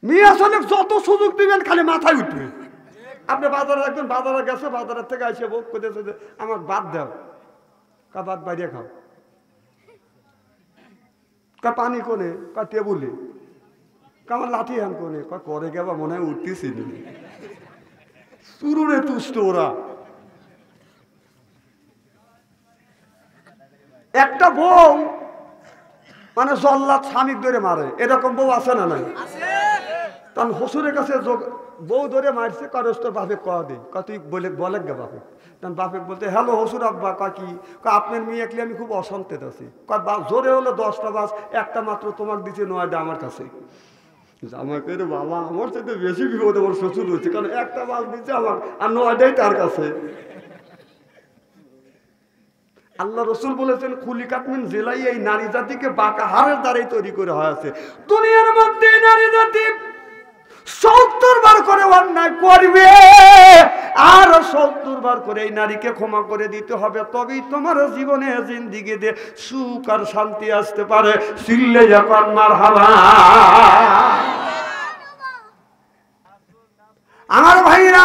মিয়া ছেলে যত সুযোগ দিবেন খালি মাথায় উঠবে। আপনি বাজারে একজন বাজারে গেছে, বাজারের থেকে এসে ভোগ করতেছে যে আমার ভাত দাও, কা ভাত বাইরে খাও, কা পানি কোনে, কা টেবুলে, কা আমার লাঠি হ্যান কোনে, কা করে গেবা মনে হয় উঠতেছি নি। শুরুরে তুষ্ট ওরা। একটা বউ মানে জল্লাদ স্বামীক ধরে মারে, এরকম বউ আছে না নাই? তখন শ্বশুরের কাছে বউ ধরে মারছে, কারোর তোর বাপে কয়া দে, তুই বলে গে বাপে। তখন বাপে বলতে হ্যালো হসুর আব্বা, কাকি আপনার মেয়ে একলে আমি খুব অশান্তিতে আছি, জোরে হলো 10টা বাস, একটা মাত্র তোমাকে দিচ্ছে, 9টা আমার কাছে। আমাকে বাবা আমার সাথে বেশি বিপদে আমার শ্বশুর হয়েছে, কারণ একটা বাস দিচ্ছে আমার আর 9টাই তার কাছে। আল্লাহ রসুল বলেছেন খুলিকাত মিন জেলাই, এই নারী জাতিকে বাঁকা হাড়ের দ্বারাই তৈরি করে হয়েছে। দুনিয়ার মধ্যে নারী জাতি 70 বার করে অন্যায় করবে আর 70 বার করে এই নারীকে ক্ষমা করে দিতে হবে, তবেই তোমার জীবনে জিন্দিগিতে সুখ আর শান্তি আসতে পারে। সিল্লে যখন মারহাবা। আমার ভাইরা,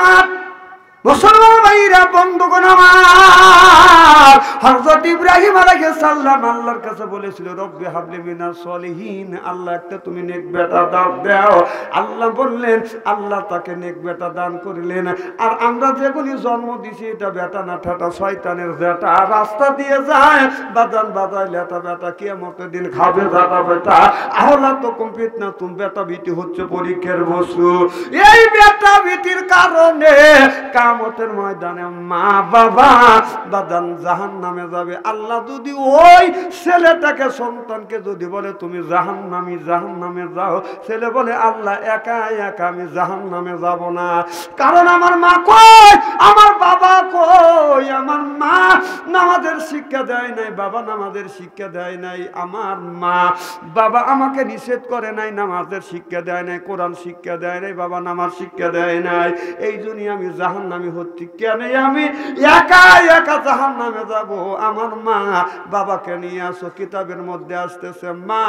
মুসলমান ভাইরা, বন্ধুগণ আমার, হযরত ইব্রাহিম আলাইহিস সালাম আল্লাহর কাছে বলেছিল রব্বি হাবলি মিনাস সলিহিন, আল্লাহ একটা তুমি নেক বেটা দাও। আল্লাহ বললেন, আল্লাহ তাকে নেক বেটা দান করলেন। আর আমরা যেগুলি জন্ম দিছি এটা বেটা না ঠাটা শয়তানের বেটা, রাস্তা দিয়ে যায় বাজান বাজায় লেটা বেটা, কিয়ামতের দিন খাবে বেটা বেটা। আহলা তো কমপ্লিট না, তুমি বেটা বিটি হচ্ছে পরীক্ষার বস্তু। এই বেটা বিটির কারণে কিয়ামতের ময়দানে মা বাবা বাদান জাহান্নামে যাবে। আল্লাহ যদি ওই ছেলেটাকে সন্তানকে যদি বলে তুমি জাহান্নামে যাও, ছেলে বলে আল্লাহ একা একা আমি জাহান্নামে যাব না, কারণ আমার মা কই, আমার বাবা কই, আমার মা নামাজের শিক্ষা দেয় নাই, বাবা নামাজের শিক্ষা দেয় নাই, আমার মা বাবা আমাকে নিষেধ করে নাই, নামাজের শিক্ষা দেয় নাই, কোরআন শিক্ষা দেয় নাই, বাবা নামাজ শিক্ষা দেয় নাই, এই জন্য আমি জাহান্নামী হচ্ছি। কেন আমি একা একা জাহান্নামে যাব? আমার মা বাবাকে নিয়ে আসো। কিতাবের মধ্যে আসতেছে মা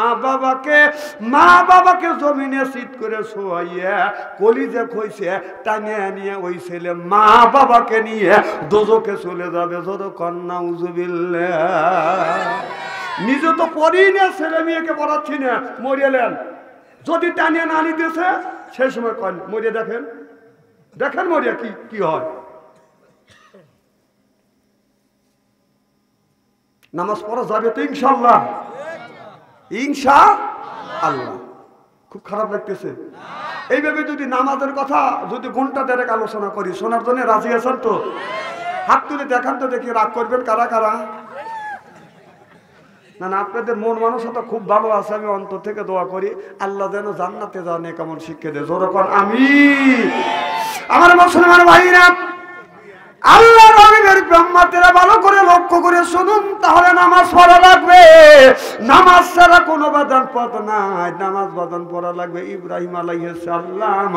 বাবাকে জমিনে সিট করে শোয়াইয়া কলিজা খইছে টানিয়ে নিয়ে ওই ছেলে মা বাবাকে নিয়ে দোজখে চলে যাবে। যতক্ষণ নাউজুবিল্লাহ। নিজে তো পড়ি না, ছেলে মেয়েকে পড়াচ্ছি না, মরিয়েলেন যদি টানিয়ে না নিতেছে সেই সময় কন মরিয়ে দেখেন মরিয়া কি হয়। নামাজ পড়া যাবে তো ইনশাআল্লাহ, ইনশাআল্লাহ। খুব খারাপ লাগতেছে এইভাবে যদি নামাজের কথা যদি ঘন্টা দেড়েক আলোচনা করি, শোনার জন্য রাজি আছেন তো? হাত তুলে দেখান তো দেখি, রাগ করবেন কারা কারা? না না, আপনাদের মন মানসিকতা খুব ভালো আছে, আমি অন্তর থেকে দোয়া করি আল্লাহ যেন জান্নাতে যান কেমন শিক্ষা দেয়। জোরকন আমিন। আমার মুসলমান ভাইরা, আল্লাহ নবীর ব্রহ্মাতেরা ভালো করে লক্ষ্য করে শুনুন, তাহলে নামাজ পড়া লাগবে। নামাজ ছাড়া কোনো বাদান পথ নাই, নামাজ বাদান পড়া লাগবে। ইব্রাহিম আলাইহিস সালাম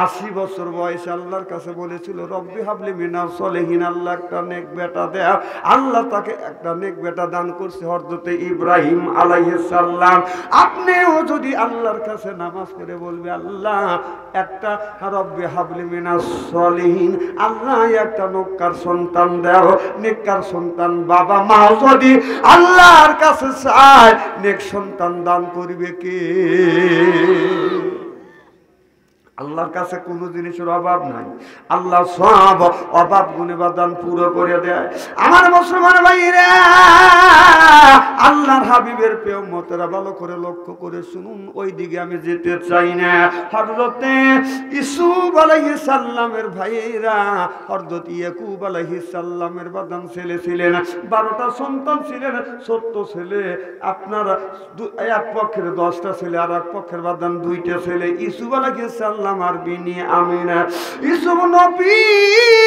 80 বছর বয়সে আল্লাহর কাছে বলেছিল রব্বি হাবলি মিনাস সলিহিন, আল্লাহ একটা নেক বেটা দাও। আল্লাহ তাকে একটা নেক বেটা দান করছে, হযরত ইব্রাহিম আলাইহিস সালাম। আপনিও যদি আল্লাহর কাছে নামাজ পড়ে বলবে আল্লাহ একটা রব্বি হাবলি মিনাস সলিহিন, আল্লাহ একটা নেককার সন্তান দাও। নেককার সন্তান বাবা মা যদি আল্লাহর কাছে চায়, নেক সন্তান দান করবে কে? আল্লাহর কাছে কোনো জিনিসের অভাব নাই, আল্লাহ সব অভাব গুণে বাদান পুরো করে দেয়। আমার মুসলমান ভাইরা, আল্লাহর হাবিবের প্রিয় উম্মতেরা ভালো করে লক্ষ্য করে শুনুন, ওই দিকে আমি যেতে চাই না। হযরতে ইউসুফ আলাইহিস সালামের ভাইয়েরা, হযরত ইয়াকুব আলাইহিস সালামের বাদান ছেলে ছিলেন, 12টা সন্তান ছিলেন। ছোট্ট ছেলে আপনার এক পক্ষের 10টা ছেলে, আর এক পক্ষের বাদান 2টা ছেলে। ইউসুফ আলাইহিস সালাম আর বিনি আমিনা। ইউসুফ নবী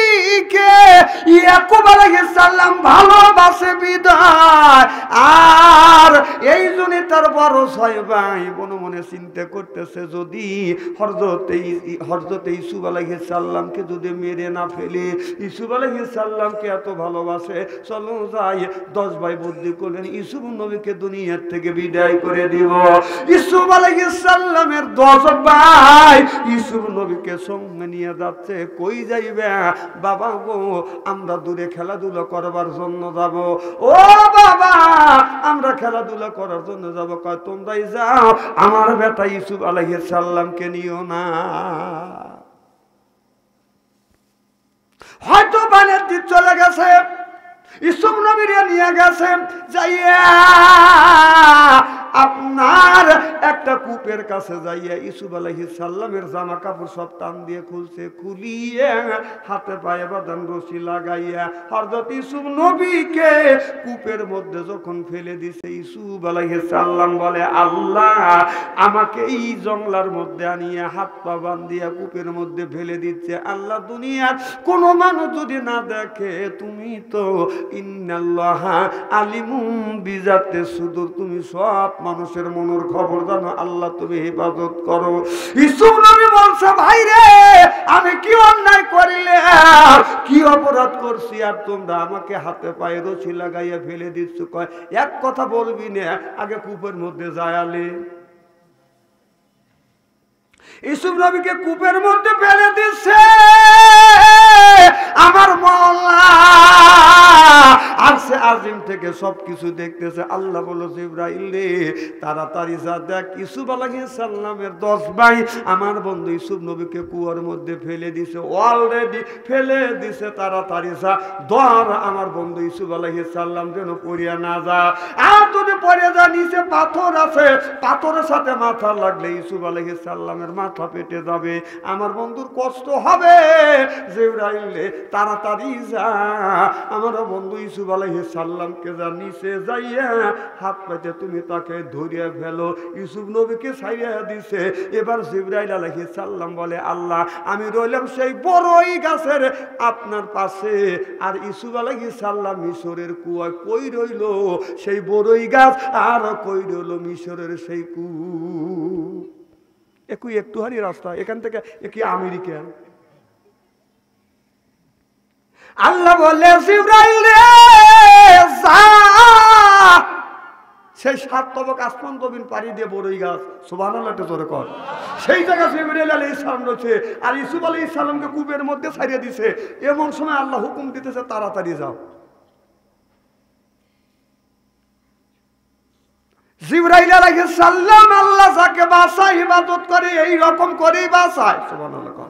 নবীকে ইয়াকুব আলাইহিস সালাম ভালোবাসে বিদায় আর এই জন্য তার বড় ছয় ভাই মনে মনে চিন্তা করতেছে যদি হযরত ইউসুফ আলাইহিস সালামকে যদি মেরে না ফেলে, ইউসুফ আলাইহিস সালামকে এত ভালোবাসে, চলো যাই। 10 ভাই বুদ্ধি করলেন ইউসুফ নবীকে দুনিয়ার থেকে বিদায় করে দিব। ইউসুফ আলাইহিস সালামের 10 ভাই ইউসুফ নবীকে সঙ্গে নিয়ে যাচ্ছে। কই যাইবে? বাবা গো, আমরা দূরে খেলাধুলা করবার জন্য যাব। ও বাবা, আমরা খেলাধুলা করার জন্য যাব। কয় তোমরাই যাও, আমার বেটা ইউসুফ আলাইহিস সালামকে নিও না। হয়তো বানের দিক চলে গেছে, ইউসুফ নবীরে নিয়ে গেছে, যাইয়া আপনার একটা কূপের কাছে যাইয়া ইউসুফ আলাইহিস সালামের জামা কাপড় সব টান দিয়ে খুলছে, খুলিয়ে হাতে পায়ে বাঁধান রশি লাগাইয়া হযরত ইউসুফ নবীকে কূপের মধ্যে যখন ফেলে দিছে, ইউসুফ আলাইহিস সালাম বলে আল্লাহ আমাকে এই জঙ্গলার মধ্যে আনিয়ে হাত পা বাঁধিয়া কূপের মধ্যে ফেলে দিচ্ছে। আল্লাহ, দুনিয়ার কোন মানুষ যদি না দেখে, তুমি তো ইন্নাল্লাহা আলিমুম বিজাতে সুদূর, তুমি সব মানুষের মনের খবর জানো, আল্লাহ তুমি হেফাজত করো। ইউসুফ নবী বলছে ভাই রে, আমি কি অন্যায় করিলে, কি অপরাধ করছি আর তোমরা আমাকে হাতে পায়ে রশি লাগাইয়া ফেলে দিচ্ছ? কয় এক কথা বলবি না, আগে কূপের মধ্যে যায়ালে। ইউসুফ নবীকে কূপের মধ্যে ফেলে দিচ্ছে। আমার মওলা আরশে আজিম থেকে সবকিছু দেখতেছে। আল্লাহ বলল জিবরাইল রে, তাড়াতাড়ি যা দেখ, ইউসুফ আলাইহিস সালামের 10 ভাই আমার বন্ধু ইউসুফ নবীকে কুয়ার মধ্যে ফেলে দিছে, অলরেডি ফেলে দিছে, তাড়াতাড়ি যা ধর আমার বন্ধু ইউসুফ আলাইহিস সালাম যেন পড়িয়া না যা। আর যদি পড়ে যা, নিচে পাথর আছে, পাথরের সাথে মাথা লাগলে ইউসুফ আলাইহিস সালামের মাথা পেটে যাবে, আমার বন্ধুর কষ্ট হবে। জিবরাইল রে, তাড়াতাড়ি যা আমার বন্ধু ইউসুফ আলাইহিস সালামকে যা নিচে যাইয়া হাত পাইতে তুমি তাকে ধরিয়া ফেলো। ইউসুফ নবীকে ছাইড়া দিছে। এবার জিবরাইল আলাইহিস সালাম বলে আল্লাহ, আমি রইলাম সেই বড়ই গাছের আপনার পাশে, আর ইউসুফ আলাইহিস সালাম মিশরের কুয়ায়। কই রইল সেই বড়ই গাছ আর কই রইল মিশরের সেই কূপ? একটুখানি রাস্তা এখান থেকে, কি আমেরিকা? আল্লাহ বলে জিবরাইল রে যা, সেই 7 তবক আসমান জমিন পাড়ি দিয়ে বড়ই গাছ, সুবহানাল্লাহ একটু জোরে কর, সেই জায়গা জিবরাইল আলাইহিস সালাম রয়েছে। আর ইউসুফ আলাইহিস সালামকে কূপের মধ্যে ছাড়িয়ে দিছে। এমন সময় আল্লাহ হুকুম দিতেছে তাড়াতাড়ি যাও। জিবরাইল আলাইহিস সালাম আল্লাহ যাকে বাঁচায় ইবাদত করে এই রকম করেই বাঁচায়, সুবহানাল্লাহ।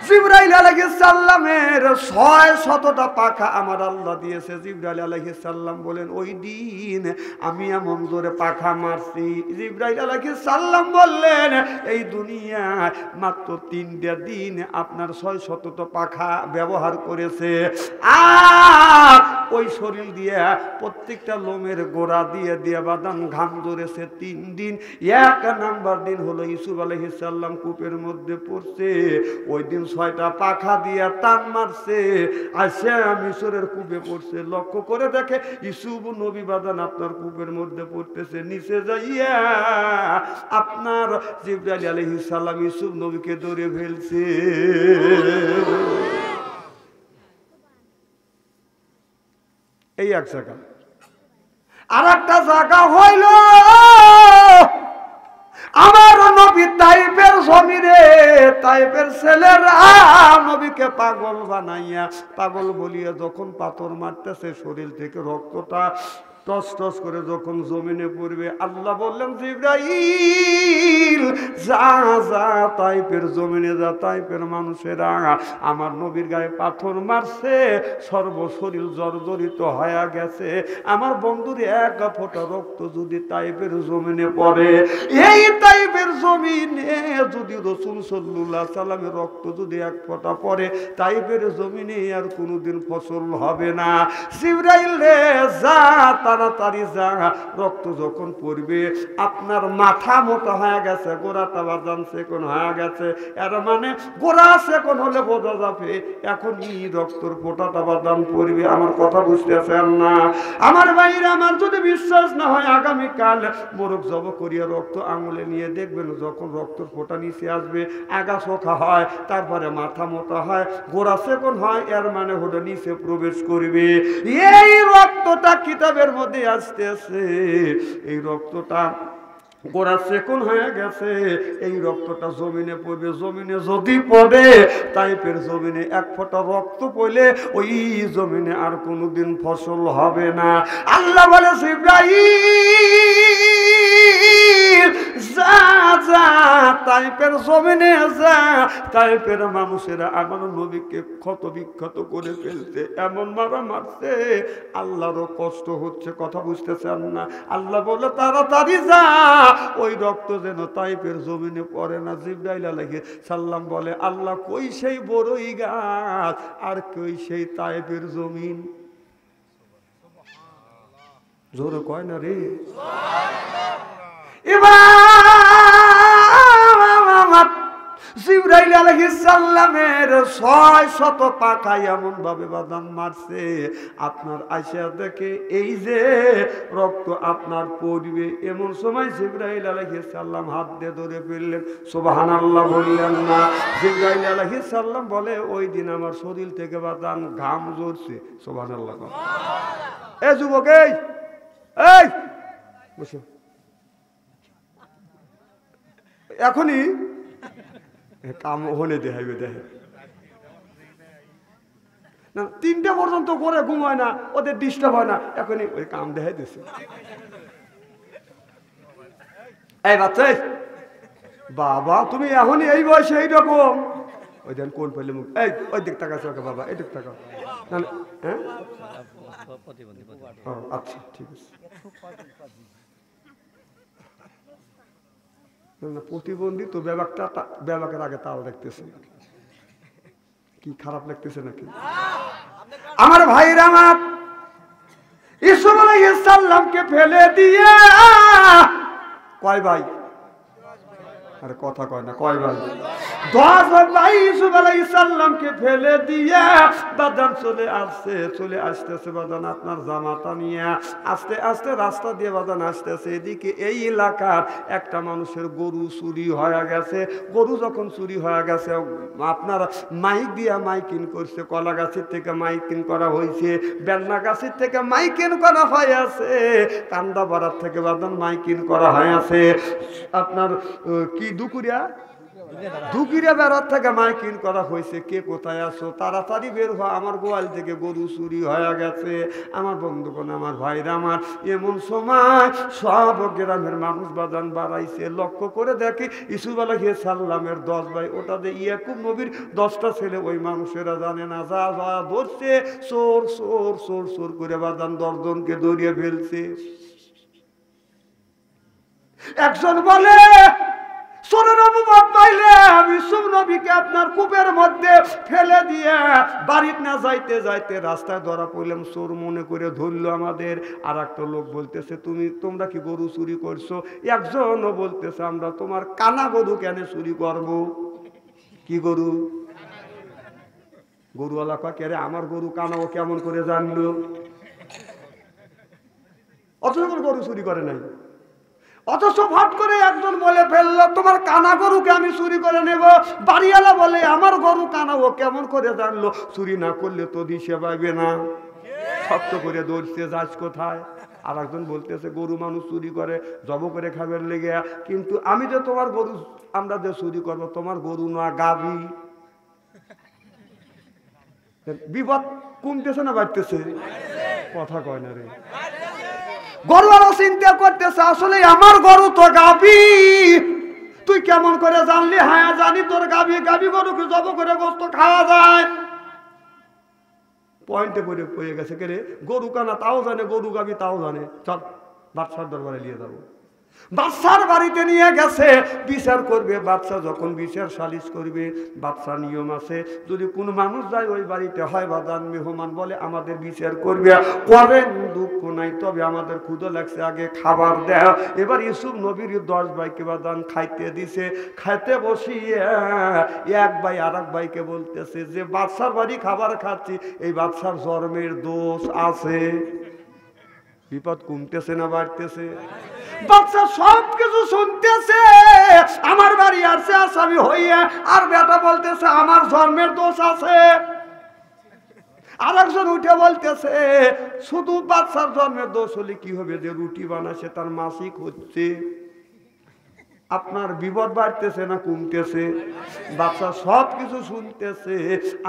জিবরাইল আলাইহিস সালামের 600টা পাখা আমার আল্লাহ দিয়েছে। জিবরাইল আলাইহিস সালাম বলেন ওই দিন আমি এমন জোরে পাখা মারছি। জিবরাইল আলাইহিস সালাম বললেন এই দুনিয়ায় মাত্র 3টা দিন আপনার 600টা পাখা ব্যবহার করেছে। আর ওই শরীর দিয়ে প্রত্যেকটা লোমের গোড়া দিয়ে দিয়ে বাদাম ঘাম ধরেছে 3 দিন। 1 নাম্বার দিন হলো ইউসুফ আলাইহিস সালাম কূপের মধ্যে পড়ছে। ওই দিন 6টা পাখা দিয়ে টান মারছে, আসে মিশরের কূপে পড়ছে। লক্ষ্য করে দেখে ইউসুফ নবী বাদান আপনার কূপের মধ্যে পড়তেছে। নিচে যাইয়া আপনার জিবরাইল আলাইহিস সালাম ইউসুফ নবীকে ধরে ফেলছে। এই এক জায়গা। আর একটা জায়গা হইল আমার নবী তাইফের জমিনে, তাইফের ছেলেরা নবীকে পাগল বানাইয়া, পাগল বলিয়া যখন পাথর মারতেছে শরীর থেকে রক্তটা টস টস করে যখন জমিনে পড়বে, আল্লাহ বললেন জিবরাইল যা যা তাইফের জমিনে যা, তাইফের মানুষেরা আমার নবীর গায়ে পাথর মারছে, সর্বশরীর জর্জরিত হয়ে গেছে। আমার বন্ধুর 1 ফোঁটা রক্ত যদি তাইফের জমিনে পড়ে, এই তাইফের জমিনে যদি রাসূল সাল্লাল্লাহু আলাইহি সাল্লামের রক্ত যদি 1 ফোঁটা পড়ে, তাইফের জমিনে আর কোনোদিন ফসল হবে না। জিবরাইল রে যা তাড়াতাড়ি যা। রক্ত যখন পড়বে আপনার মাথা মোটা হয়ে গেছে, গোড়াটা বাদান সেকন হয়ে গেছে, এর মানে গোড়া সেকন হলে বোঝা যাবে এখনই রক্তর ফোঁটাটা বাদান পড়বে। আমার কথা বুঝতেছেন না আমার ভাইরা আমার? যদি বিশ্বাস না হয় আগামীকাল মোরগ জব করিয়া রক্ত আঙুলে নিয়ে দেখবেন, যখন রক্তর ফোঁটা নিচে আসবে আগা চোখা হয়, তারপরে মাথা মোটা হয়, গোড়া সেকন হয়, এর মানে হলো নিচে প্রবেশ করবে। এই রক্তটা কিতাবের মধ্যে আসতেছে, এই রক্তটা গোড়া সেকন হয়ে গেছে, এই রক্তটা জমিনে পড়বে। জমিনে যদি পড়ে তাইপের জমিনে এক ফোঁটা রক্ত পড়লে ওই জমিনে আর কোনোদিন ফসল হবে না। আল্লাহ বলে ইব্রাহিম যা যা তাইপের জমিনে যা, তাইপের মানুষেরা আমার নবীকে ক্ষত বিক্ষত করে ফেলতে, এমন মারা মারছে আল্লাহরও কষ্ট হচ্ছে। কথা বুঝতেছেন না? আল্লাহ বলে তাড়াতাড়ি যা, ওই রক্ত যেন তাইপের জমিনে পড়ে না। জিবরাইল আলাইহিস সালাম বলে আল্লাহ কই সেই বড়ই গাছ আর কই সেই তাইপের জমিন? জোরে কয় না রে। এবার জিবরাইল আলাইহিস সালামের 600 পাখা এমন ভাবে বাদাম মারছে, আপনার আয়সা দেখে এই যে রক্ত আপনার পড়বে, এমন সময় জিবরাইল আলাইহিস সালাম হাত দিয়ে ধরে ফেললেন। সুবহানাল্লাহ বললেন না? জিবরাইল আলাইহিস সালাম বলে ওই দিন আমার শরীর থেকে বাদাম ঘাম ঝরছে। সুবহানাল্লাহ। এ যুবক, এই এই বসো, এখনই কাম হলে দেখাইবে। দেখে না 3টা পর্যন্ত করে ঘুমায় না, ওদের ডিস্টার্ব হয় না, এখনই ওই কাম দেখাই দিচ্ছে। এই বাচ্চা, বাবা তুমি এখনই এই বয়সে এইরকম? ওই দেন কোন পেলে মুখ, এই ওই দিক টাকা চোখে বাবা, এই দিক টাকা। হ্যাঁ আচ্ছা ঠিক আছে। প্রতিবন্ধী তো ব্যাপাকের আগে তাল দেখতেছে, কি খারাপ লাগতেছে নাকি? আমার ভাইরা আমার ইসুফ আলাইহিস সালামকে ফেলে দিয়ে কয় ভাই? আরে কথা কয় না, কয় ভাই? 10 ভাই ইসুফ আলাইহিস সালামকে ফেলে দিয়ে বাদান চলে আসতেছে বাদান আপনার জামাটা নিয়ে আস্তে আস্তে রাস্তা দিয়ে বাদান আসতেছে। এদিকে এই এলাকার একটা মানুষের গরু চুরি হয়ে গেছে। গরু যখন চুরি হয়ে গেছে আপনার মাইক দিয়া মাইকিং করছে, কলা গাছের থেকে মাইকিং করা হয়েছে, বেলনা গাছের থেকে মাইকিং করা হয়েছে, কান্দা বাড়ার থেকে বাদান মাইকিং করা হয়েছে, আপনার কি দুকুরিয়া বেড়ার থেকে মাইকিং করা হয়েছে, কে কোথায় আছো তাড়াতাড়ি বের হয়, আমার গোয়াল থেকে গরু চুরি হয়ে গেছে। আমার বন্ধুগণ, আমার ভাইরা আমার, এমন সময় সব গ্রামের মানুষ বাজান বাড়াইছে, লক্ষ্য করে দেখে ইসুফ আলাইহিস সালামের 10 ভাই, ওটা দিয়ে ইয়াকুব নবীর 10টা ছেলে, ওই মানুষেরা জানে না, যা যা ধরছে চোর চোর চোর চোর করে বাজান 10 জনকে ধরিয়ে ফেলছে। একজন বলে চোরের অপবাদ পাইলে ইউসুফ নবীকে আপনার কূপের মধ্যে ফেলে দিয়ে বাড়িতে না যাইতে যাইতে রাস্তায় ধরা পড়লাম, চোর মনে করে ধরলো আমাদের। আর একটা লোক বলতেছে তোমরা কি গরু চুরি করছো? একজনও বলতেছে আমরা তোমার কানা গরু কেন চুরি করব? কি গরু? গরুওয়ালা কয় কে রে, আমার গরু কানা ও কেমন করে জানলো? অথচ গরু চুরি করে নাই। অথচ ভাট করে একজন বলে ফেললো তোমার কানা গরুকে আমি চুরি করে নেব। বাড়িওয়ালা বলে আমার গরু কানা ও কেমন করে জানলো? চুরি না করলে তো দিশে পাইবে না, শক্ত করে ধরছে, যাস কোথায়? আর একজন বলতেছে গরু মানুষ চুরি করে জব করে খাবার লেগে, কিন্তু আমি যে তোমার গরু আমরা যে চুরি করবো, তোমার গরু না গাভী। বিপদ কমতেছে না বাড়তেছে? কথা কয় না রে। গরুওয়ালা চিন্তা করতেছে আসলে আমার গরু তো গাভী, তুই কেমন করে জানলি? হ্যাঁ জানি তোর গাভী, গাভী গরুকে জব করে গোস্ত খাওয়া যায়। পয়েন্টে পড়ে গেছে কে রে, গরু কানা তাও জানে, গরু গাভী তাও জানে, চল বাদশার দরবারে নিয়ে যাবো। বাচ্চার বাড়িতে নিয়ে গেছে, বিচার করবে। বাচ্চা যখন বিচার সালিশ করবে, বাচ্চা নিয়ম আছে, যদি কোনো মানুষ যায় ওই বাড়িতে, হয় বাদান মেহমান বলে আমাদের বিচার করবে, করেন, দুঃখ নাই, তবে আমাদের ক্ষুধা লাগছে, আগে খাবার দেয়। এবার ইউসুফ নবীর 10 ভাইকে বাদান খাইতে দিছে। খাইতে বসিয়ে এক ভাই আর এক ভাইকে বলতেছে যে বাচ্চার বাড়ি খাবার খাচ্ছি, এই বাচ্চার জন্মের দোষ আছে। বিপদ কমতেছে না বাড়তেছে? বাচ্চা সব কিছু শুনতেছে, আমার বাড়ি আসছে আসামি হইয়া, আর বেটা বলতেছে আমার জন্মের দোষ আছে। আর একজন উঠে বলতেছে শুধু বাচ্চার জন্মের দোষ হলে কি হবে, যে রুটি বানাচ্ছে তার মাসিক হচ্ছে। আপনার বিপদ বাড়তেছে না কমতেছে? বাচ্চা সব কিছু শুনতেছে।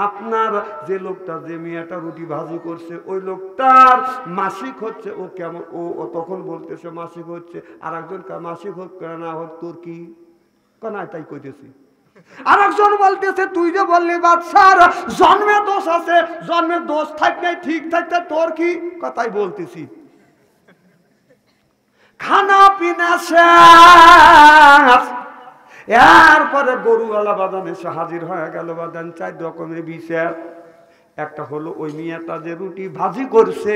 আপনার যে লোকটা, যে মেয়েটা রুটি ভাজি করছে, ওই লোকটার মাসিক হচ্ছে, ও কেমন, ও তখন বলতেছে মাসিক হচ্ছে। আর একজন মাসিক হোক না হোক তোর কি, না তাই কইতেছি। আর একজন বলতেছে তুই যে বললি বাচ্চার জন্মে দোষ আছে, জন্মের দোষ থাকলে ঠিক থাকতে তোর কি, কথাই বলতেছি। খানা পিনা শেষ, এরপরে গরুওয়ালা বাদান এসে হাজির হয়ে গেল। বাদান 4 রকমের বিচার। একটা হলো ওই মিয়াটা যে রুটি ভাজি করছে,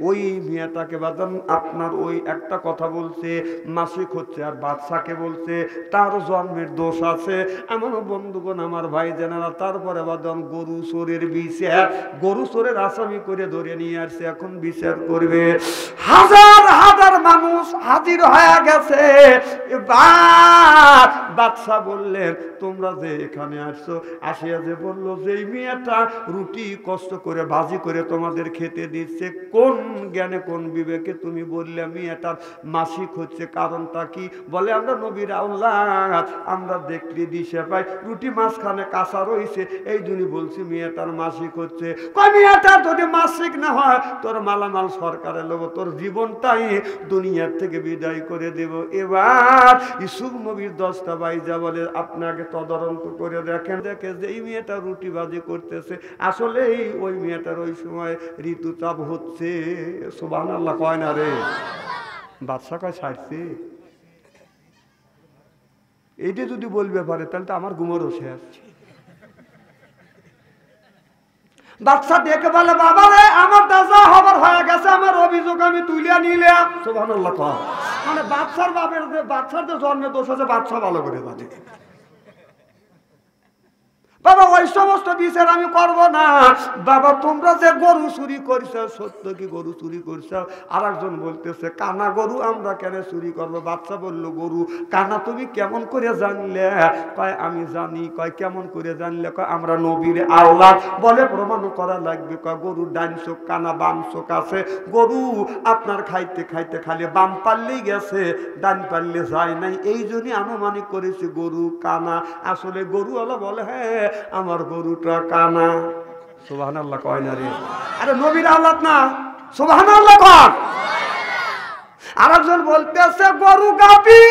ওই মিয়াটাকে বাদান আপনার ওই একটা কথা বলছে মাসিক হচ্ছে, আর বাদশাকে বলছে তার জন্মের দোষ আছে। আমার বন্ধুগণ, আমার ভাই জানারা, তারপরে বাদান গরু চোরের বিচার। গরু চোরের আসামি করে ধরে নিয়ে আসছে, এখন বিচার করবে। হাজার হাজার মানুষ হাজির হয়ে গেছে। এবার বাদশা বললেন তোমরা যে এখানে আসছো, আসিয়া যে বললো যে এই মেয়েটা রুটি কষ্ট করে ভাজি করে তোমাদের খেতে দিচ্ছে, কোন জ্ঞানে কোন বিবেকে তুমি বললে মেয়েটার মাসিক হচ্ছে, কারণটা কি? বলে আমরা নবীর আওলাদ, আমরা দেখলি দিশে পাই, রুটি মাঝখানে কাঁচা রয়েছে, এই জন্য বলছি মেয়েটার মাসিক হচ্ছে। মেয়েটার যদি মাসিক না হয় তোর মালামাল সরকারে লোক, তোর জীবনটাই দুনিয়ার থেকে বিদায় করে দেব। এবার ইউসুফ নবীর 10টা ভাইজা বলে আপনাকে তদন্ত করে দেখেন, দেখে যে এই মেয়েটা রুটি ভাজি করতেছে, আসলে ওই মেয়েটার ওই সময় ঋতুচাপ হচ্ছে। সুবহানাল্লাহ কয় না রে? বাদশা কয় ছাড়ছে। এইটা যদি বলবে পারে তাহলে তো আমার ঘুমোরও শেষ। বাদশা দেখে বলে বাবা রে, আমার দাজা খবর হয়ে গেছে, আমার অভিযোগ আমি তুলিয়া নিলাম। সুবহানাল্লাহ কয়। মানে বাদশার বাপের যে বাদশার যে জন্মের দোষ আছে, বাদশা ভালো করে জানে। বাবা ওই সমস্ত বিচার আমি করব না। বাবা তোমরা যে গরু চুরি করছ, সত্য কি গরু চুরি করছ? আর একজন বলতেছে কানা গরু আমরা কেন চুরি করবো? বাচ্চা বললো গরু কানা তুমি কেমন করে জানলে? কয় আমি জানি। কয় কেমন করে জানলে? কয় আমরা নবীর আওলাদ। বলে প্রমাণ করা লাগবে। কয় গরুর ডান চোখ কানা, বাম চোখ আছে। গরু আপনার খাইতে খাইতে খালি বাম পাল্লেই গেছে, ডান পাল্লে যায় নাই, এই জন্যই আনুমানিক করেছে গরু কানা। আসলে গরুওয়ালা বলে হ্যাঁ আমার গরুটা কানা। সুবহানাল্লাহ কয় না রে? আরে নবীর আওলাদ না, সুবহানাল্লাহ কর। আরেকজন বলতেছে গরু গাবি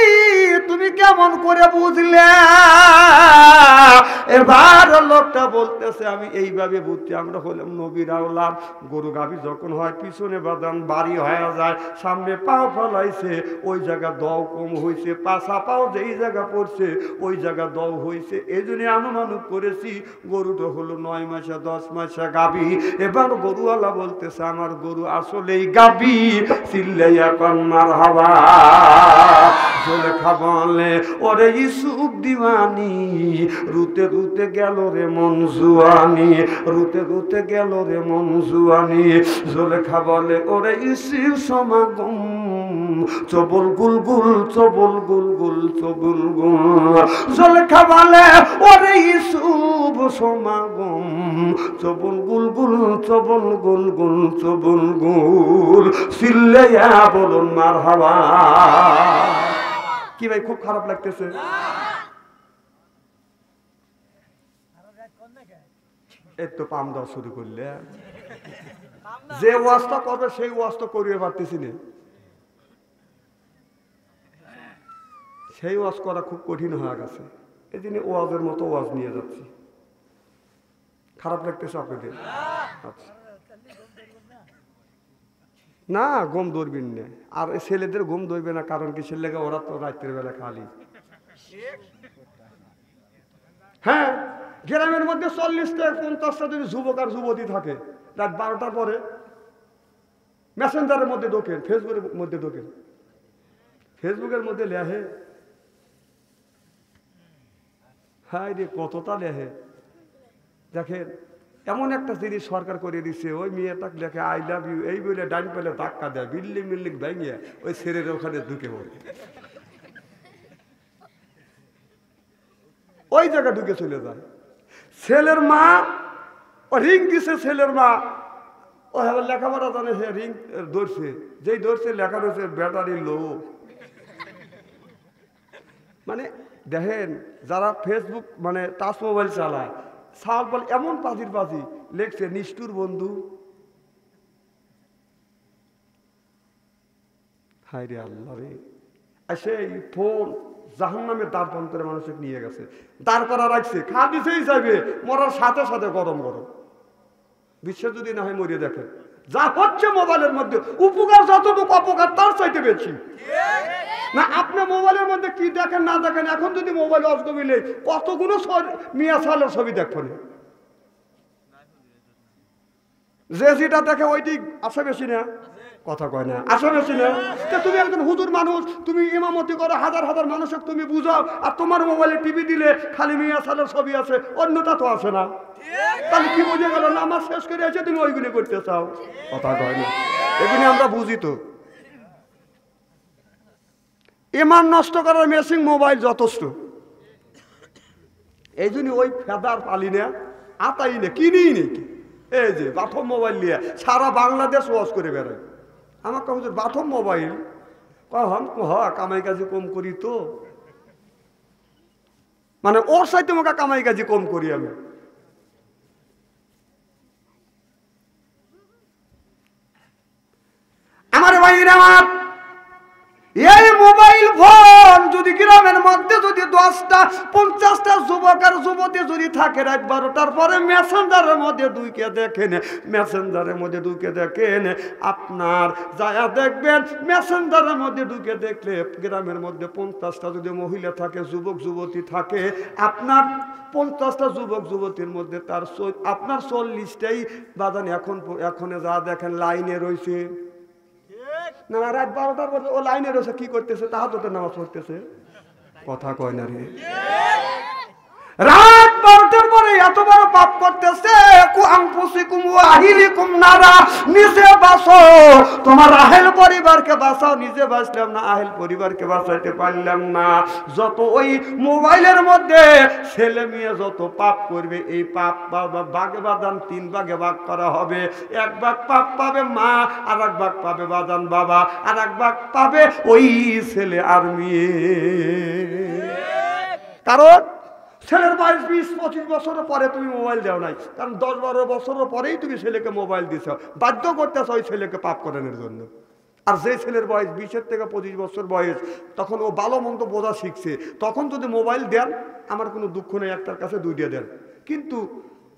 তুমি কেমন করে বুঝলে? এবার লোকটা বলতেছে আমি এইভাবে বুঝছি, আমরা হলাম নবীর আওলাদ। গরু গাবি যখন হয় পিছনে বাদান বাড়ি হয়ে যায়, সামনে পাও ফলাইছে, ওই জায়গা দও কম হয়েছে, পাশা পাও যেই জায়গা পড়ছে ওই জায়গা দও হয়েছে, এই জন্য অনুমানিক করেছি গরুটা হলো 9 মাসে 10 মাসে গাবি। এবার গরুওয়ালা বলতেছে আমার গরু আসলেই গাবি। চিল্লাইয়া কন মারহাবা। জুলেখা বলে ওরে ইউসুফ দিওয়ানি, রুতে রুতে গেল রে মন জুয়ানি, রুতে রুতে গেল রে মন জুয়ানি। জুলেখা বলে ওরে ইউসুফ সমাগম, চবল গুলগুল চবল গুলগুল চবল গুল। জুলেখা বলে ওরে ইউসুফ সমাগম, চবল গুলগুল চবল গুলগুল চবল গুল। চিল্লাইয়া বলুন মারহাবা। কি ভাই খুব খারাপ লাগতেছে? এই তো পাম দেওয়া শুরু করলে, যে ওয়াজটা করবে সেই ওয়াজটা করিয়ে পারতেছি না। সেই ওয়াজ করা খুব কঠিন হয়ে গেছে, এই জন্য ওয়াজের মতো ওয়াজ নিয়ে যাচ্ছি। খারাপ লাগতেছে আপনাদের? আচ্ছা না ঘুম ধরবেন না। আর ছেলেদের ঘুম ধরবে না, কারণ কিসের লেগে? ওরা তো রাত্রের বেলা খালি। হ্যাঁ, গ্রামের মধ্যে 40টা 50টা যদি যুবক আর যুবতী থাকে, রাত 12টার পরে মেসেঞ্জারের মধ্যে ঢোকেন, ফেসবুকের মধ্যে ঢোকেন, ফেসবুকের মধ্যে লেহে, হাই রে কতটা লেহে। দেখেন এমন একটা জিনিস সরকার করে দিচ্ছে, ওই মেয়েটাকে লেখে আই লাভ ইউ, এই বলে ডাইন পেলে ধাক্কা দেয়, বিল্ডিং বিল্ডিং ভেঙে ওই ছেলের ওখানে ঢুকে পড়ে, ওই জায়গা ঢুকে চলে যায়। ছেলের মা ও রিং দিছে, ছেলের মা ও হ্যাঁ লেখাপড়া জানে, সে রিং ধরছে, যেই ধরছে লেখা রয়েছে ব্যাটারি লো। মানে দেখেন যারা ফেসবুক মানে টাচ মোবাইল চালায়, সাল বল এমন পাজির পাজি লেখছে, নিষ্ঠুর বন্ধু। হায় রে আল্লাহ রে, সেই ফোন জাহান্নামের দ্বার প্রান্তের মানুষকে নিয়ে গেছে, দাঁড় করা রাখছে, খা দিছেই চাইবে, মরার সাথে সাথে গরম গরম। বিশ্বে যদি না হয় মরিয়ে দেখেন, যা হচ্ছে মোবাইলের মধ্যে উপকার যতটুকু অপকার তার চাইতে বেশি। না আপনি মোবাইলের মধ্যে কি দেখেন না দেখেন, এখন যদি মোবাইল অজগবিলে কতগুলো মিয়া সালের ছবি দেখবেন, যে যেটা দেখে ওই দিক আসে বেশি না, কথা কয় না, আসে বেশি না। তুমি একজন হুজুর মানুষ, তুমি ইমামতি করো, হাজার হাজার মানুষকে তুমি বুঝাও, আর তোমার মোবাইলে টিভি দিলে খালি মিয়া সালের ছবি আছে, অন্যটা তো আসে না। তাহলে কি বুঝে গেল? না আমার শেষ করে আছে, তুমি ওইগুলি করতে চাও, কথা কয় না। এগুলি আমরা বুঝি তো। ইমান নষ্ট করার মেশিন মোবাইল যথেষ্ট। এই জন্য ওই ফেদার পালি না, আতাই না, কিনি নাকি, এই যে বাথম মোবাইল নিয়ে সারা বাংলাদেশ ওয়াজ করে বেড়ায়। আমার কাছে বাথম মোবাইল কামাই কাজে কম করি তো, মানে ওর সাথে মোকা কামাই কাজে কম করি আমি। আমার ভাইরা আমার, এই মোবাইল ফোন যদি গ্রামের মধ্যে যদি 10টা 50টা যুবক আর যুবতী যদি থাকে, রাত 12টার পরে মেসেঞ্জারের মধ্যে ঢুকে দেখেন, মেসেঞ্জারের মধ্যে ঢুকে দেখেন, আপনার যায়া দেখবেন মেসেঞ্জারের মধ্যে ঢুকে দেখলে গ্রামের মধ্যে 50টা যদি মহিলা থাকে, যুবক যুবতী থাকে, আপনার 50টা যুবক যুবতীর মধ্যে তার আপনার 40টাই বাদান এখন যা দেখেন লাইনে রয়েছে। না রাত 12টার পর ও লাইনে রয়েছে, কি করতেছে? তাহাজ্জুদের নামাজ পড়তেছে, কথা কয় না রে। রাত 12টার পরে এত বড় পাপ করতেছে, নিজে বাঁচো, তোমার আহেল পরিবারকে বাঁচাও, নিজে বাঁচলাম না, আহেল পরিবারকে বাঁচাইতে পারলাম না। যত ওই মোবাইলের মধ্যে ছেলে মেয়ে যত পাপ করবে, এই পাপ ভাগে বাদান 3 ভাগে ভাগ করা হবে। 1 ভাগ পাপ পাবে মা, আর 1 ভাগ পাবে বাদান বাবা, আর 1 ভাগ পাবে ওই ছেলে আর মেয়ে। কারণ ছেলের বয়স 20-25 বছরের পরে তুমি মোবাইল দাও নাই, কারণ 10-12 বছরের পরেই তুমি ছেলেকে মোবাইল দিছ, বাধ্য করতেছ ওই ছেলেকে পাপ করানোর জন্য। আর যে ছেলের বয়স 20 থেকে 25 বছর বয়স, তখন ও ভালো মন্দ বোঝা শিখছে, তখন যদি মোবাইল দেন আমার কোনো দুঃখ নেই, একটার কাছে 2টা দেন, কিন্তু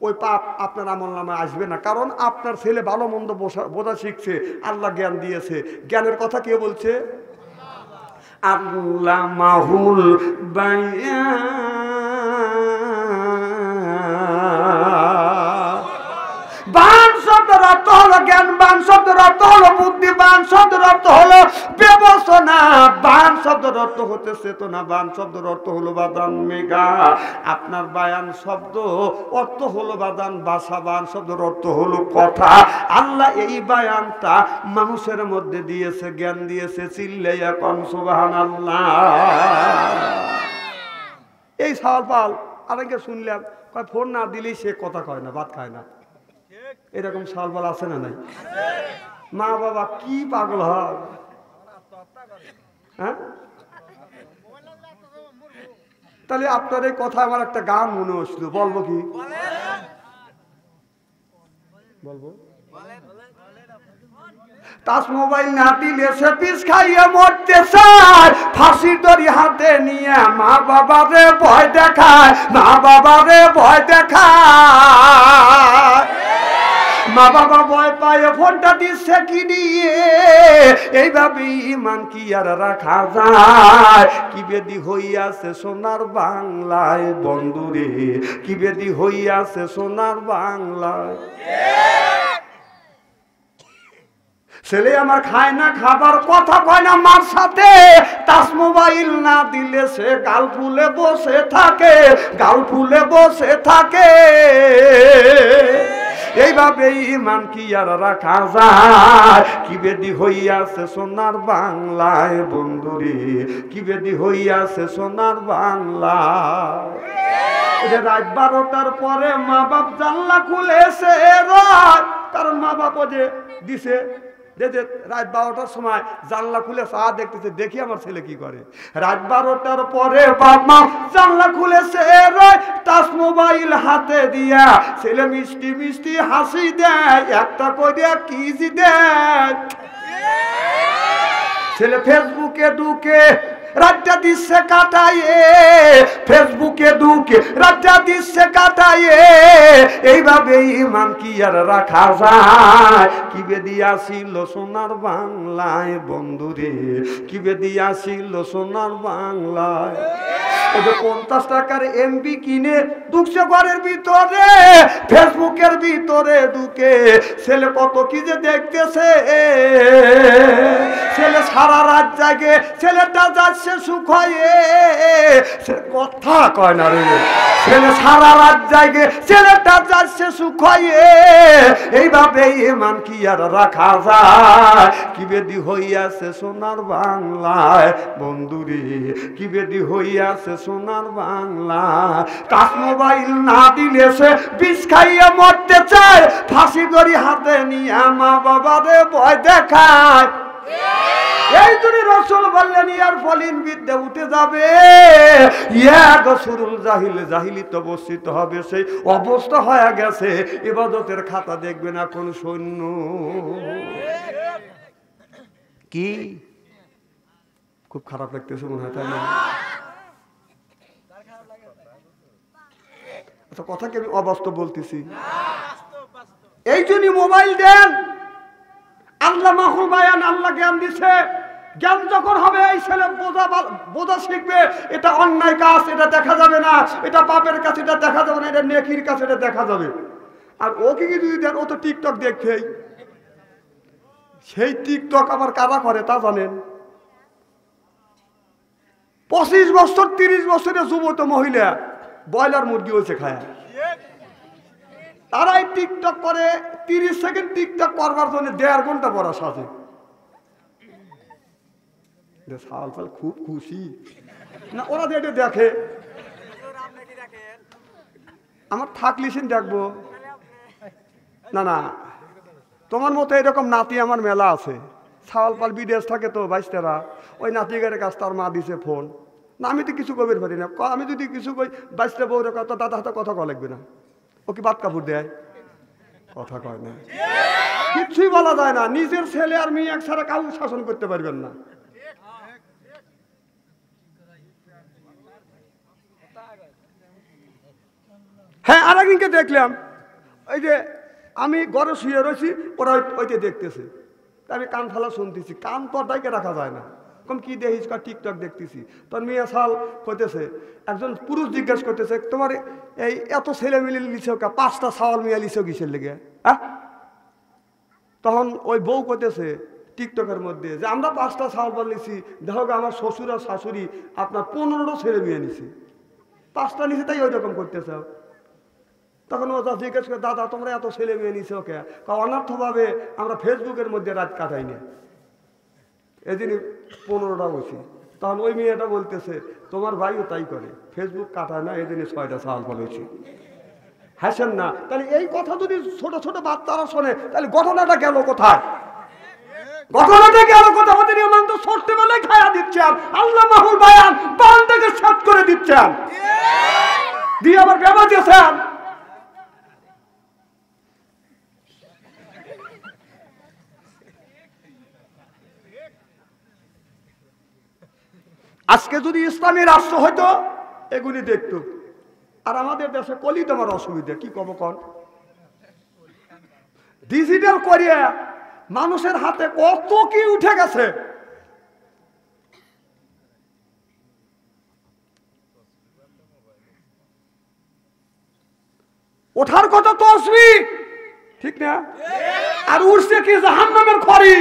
ওই পাপ আপনার আমলনামায় আসবে না, কারণ আপনার ছেলে ভালো মন্দ বোঝা শিখছে, আল্লাহ জ্ঞান দিয়েছে। জ্ঞানের কথা কে বলছে? আল্লাহ মাহুল বান শব্দের অর্থ হলো জ্ঞান, বান শব্দের অর্থ হলো বুদ্ধি, বান শব্দের অর্থ হলো বিবেচনা, বান শব্দের অর্থ হতে চেতনা, বান শব্দের অর্থ হলো বাদান মেঘা। আপনার বায়ান শব্দ অর্থ হলো বাদান ভাষা, বান শব্দের অর্থ হলো কথা। আল্লাহ এই বায়ানটা মানুষের মধ্যে দিয়েছে, জ্ঞান দিয়েছে, চিল্লাইয়া কোন সুবহানাল্লাহ। এই সওয়াল পাল আরেকে শুনলাম, কয় ফোন না দিলেই সে কথা কয় না, ভাত খায় না, এরকম সওয়াল আছে না নাই? মা বাবা কি পাগল হয়, হ্যাঁ? তাহলে আপনার এই কথা আমার একটা গান মনে হচ্ছিল, বলবো কি? বলবো? টাচ মোবাইল না দিলে সে পিস খাইয়ে মরতে চায়, ফাঁসি দড়ি হাতে নিয়ে মা বাবারে ভয় দেখায়, মা বাবারে ভয় দেখায়। মা বাবা ভয় পায় ফোনটা দিচ্ছে কি নিয়ে, এইভাবে ইমান কি আর রাখা যায়? কি বেদি হইয়াছে সোনার বাংলায় বন্ধুরে, কি বেদি হইয়াছে সোনার বাংলায়। ছেলে আমার খায় না খাবার, কথা কয় না মার সাথে, টাচ মোবাইল না দিলে সে গাল ফুলে বসে থাকে, গাল ফুলে বসে থাকে। এইভাবে ইমান কি আর রাখা যায়? কি বেদি হইয়াছে সোনার বাংলায় বন্ধুরে, কি বেদি হইয়াছে সোনার বাংলায়। রাত 12টার পরে মা বাপ জানলা খুলেছে রাত, কারণ মা বাপ যে দিছে রাত 12টার সময় জানলা খুলে চা দেখতেছে, দেখি আমার ছেলে কি করে। রাত 12টার পরে বাবা জানলা খুলেছে টাচ মোবাইল হাতে দিয়া, ছেলে মিষ্টি মিষ্টি হাসি দেয়, একটা করে কিজি দেয়। ছেলে ফেসবুকে ঢুকে রাতটা দিচ্ছে কাটাইয়ে, ফেসবুকে ঢুকে রাতটা দিচ্ছে কাটাইয়ে। এইভাবে ইমান কি আর রাখা যায়? কি বেদিয়াছিল সোনার বাংলায় বন্ধুরে, কি বেদিয়াছিল সোনার বাংলায়। 50 টাকার এমবি কিনে ঢুকছে ঘরের ভিতরে, ফেসবুকের ভিতরে ঢুকে ছেলে কত কি যে দেখতেছে। ছেলে সারা রাত জাগে, ছেলেটা যাচ্ছে শুকায়ে, কথা কয় না রে। ছেলে সারা রাত জাগে, ছেলেটা যাচ্ছে শুকায়ে। এইভাবে ইমান কি আর রাখা যায়? কি বেদি হইয়াছে সোনার বাংলায় বন্ধুরে, কি বেদি হইয়াছে সোনার বাংলা। টাচ মোবাইল না দিলে সে বিষ খাইয়ে মরতে চায়, ফাঁসি দড়ি হাতে নিয়ে মা বাবারে ভয় দেখায়। এই জন্য রাসূল বললেন ইয়ার ফলিন বিদ্যা উঠে যাবে, ইয়া গসরুল জাহিল জাহিলিত অবস্থিত হবে, সেই অবস্থা হয়ে গেছে। ইবাদতের খাতা দেখবে না কোন সৈন্য। কি খুব খারাপ লাগতেছে মনে হয়, তাই না? আচ্ছা, কথা কি আমি অবাস্তব বলতেছি? এই জন্য মোবাইল দেন। আল্লাহ মাহুল বায়ান, আল্লাহ জ্ঞান দিছে। জ্ঞান যখন হবে এই ছেলে বোঝা শিখবে, এটা অন্যায় কাজ, এটা দেখা যাবে না, এটা পাপের কাছে এটা দেখা যাবে না, এটা নেকির কাছে এটা দেখা যাবে। আর ওকে কি যদি দেন, ও তো টিকটক দেখছেই। সেই টিকটক আবার কারা করে তা জানেন? 25 বছর 30 বছরের যুবত মহিলা ব্রয়লার মুরগি হয়েছে খায়। তারাই টিকটক করে, 30 সেকেন্ড টিকটক করবার জন্য 1.5 ঘন্টা পড়া সাজে। সাল ফাল খুব খুশি না, ওরা যে দেখে। আমার থাকলিসিন দেখবো না। না, তোমার মতো এরকম নাতি আমার মেলা আছে। ছাওয়াল পাল বিদেশ থাকে তো বাইশটারা, ওই নাতিগারের কাছে তার মা দিছে ফোন। না, আমি তো কিছু কবির পারি না। আমি যদি কিছু কই, বাইশটা বউরে কথা দাদা হাতে কথা কওয়া লাগবে না। ও কি বাদ কাপড় দেয়? কথা কয় না, কিছুই বলা যায় না। নিজের ছেলে আর মেয়ে একসাথে কাউ শাসন করতে পারবেন না। হ্যাঁ, আরেকদিনকে দেখলাম, ওই যে আমি ঘরে শুয়ে রয়েছি, ওরা ওইতে দেখতেছে। আমি কান ফালা শুনতেছি, কান পর্দাকে রাখা যায় না। কম কি দেখিস? টিকটক দেখতেছি। তোর মেয়ে সাল কইতেছে, একজন পুরুষ জিজ্ঞেস করতেছে, তোমার এই এত ছেলে মিলে লিছো কা? 5টা ছাওয়াল মিয়া লিছো কিসের লেগে? হ্যাঁ, তখন ওই বউ কইতেছে টিকটকের মধ্যে যে আমরা 5টা ছাওয়াল বানিয়েছি, দেখো আমার শ্বশুর আর শাশুড়ি আপনার 15টা ছেলে মিয়া নিছি, 5টা নিচে, তাই ওই রকম করতেছে। তখন ও যা জিজ্ঞেস করে, দাদা তোমরা এত ছেলে মেয়ে নিছে ওকে? অনার্থভাবে আমরা ফেসবুকের মধ্যে রাত কাটাই না, এই জন্য 15টা বসি। তখন ওই মেয়েটা বলতেছে, তোমার ভাইও তাই করে, ফেসবুক কাটায় না, এই জন্য 6টা সাল বলেছি। হাসেন না? তাহলে এই কথা যদি ছোট ছোট বাচ্চারা শোনে, তাহলে ঘটনাটা গেল কোথায়? ঘটনাটা গেল কোথায়? ওদের ইমান তো ছোট্ট বেলায় খায়া দিচ্ছেন। আল্লাহ মাহুল বায়ান বান্দাকে সাত করে দিচ্ছেন, দিয়ে আবার বেবা দিয়েছেন। আজকে যদি ইসলামী রাষ্ট্র হইতো, এগুলি দেখতো। আর আমাদের দেশে কলি তোমার অসুবিধা, কি কব কন? ডিজিটাল করিয়া মানুষের হাতে কত কি উঠে গেছে। ওঠার কথা তসবিহ, ঠিক না? আর উঠছে কি জাহান্নামের খড়ি।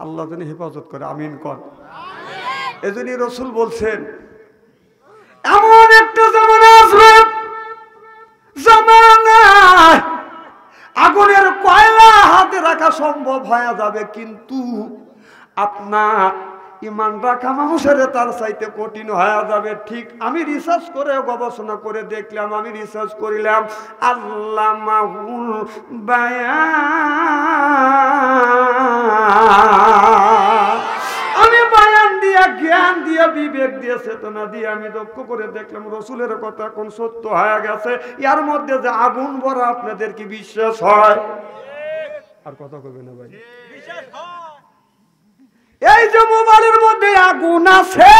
আল্লাহ যেন হেফাজত করে, আমিন কর। এজন্য রাসূল বলছেন এমন একটা জামানা আসবে, জামানায় আগুনের কয়লা হাতে রাখা সম্ভব হয়ে যাবে, কিন্তু আপনার ইমান রাখা মানুষের তার চাইতে কঠিন হয়ে যাবে। ঠিক আমি রিসার্চ করে গবেষণা করে দেখলাম, আমি রিসার্চ করিলাম, আল্লামাহুল বায়ান, আমি বায়ান দিয়া জ্ঞান দিয়া বিবেক দিয়ে চেতনা দিয়ে আমি দক্ষ করে দেখলাম রাসূলের কথা কোন সত্য হয়ে গেছে। এর মধ্যে যে আগুন ভরা, আপনাদের কি বিশ্বাস হয়? আর কথা কইবে না ভাই, বিশ্বাস হয়। এই যে মোবাইলের মধ্যে আগুন আছে,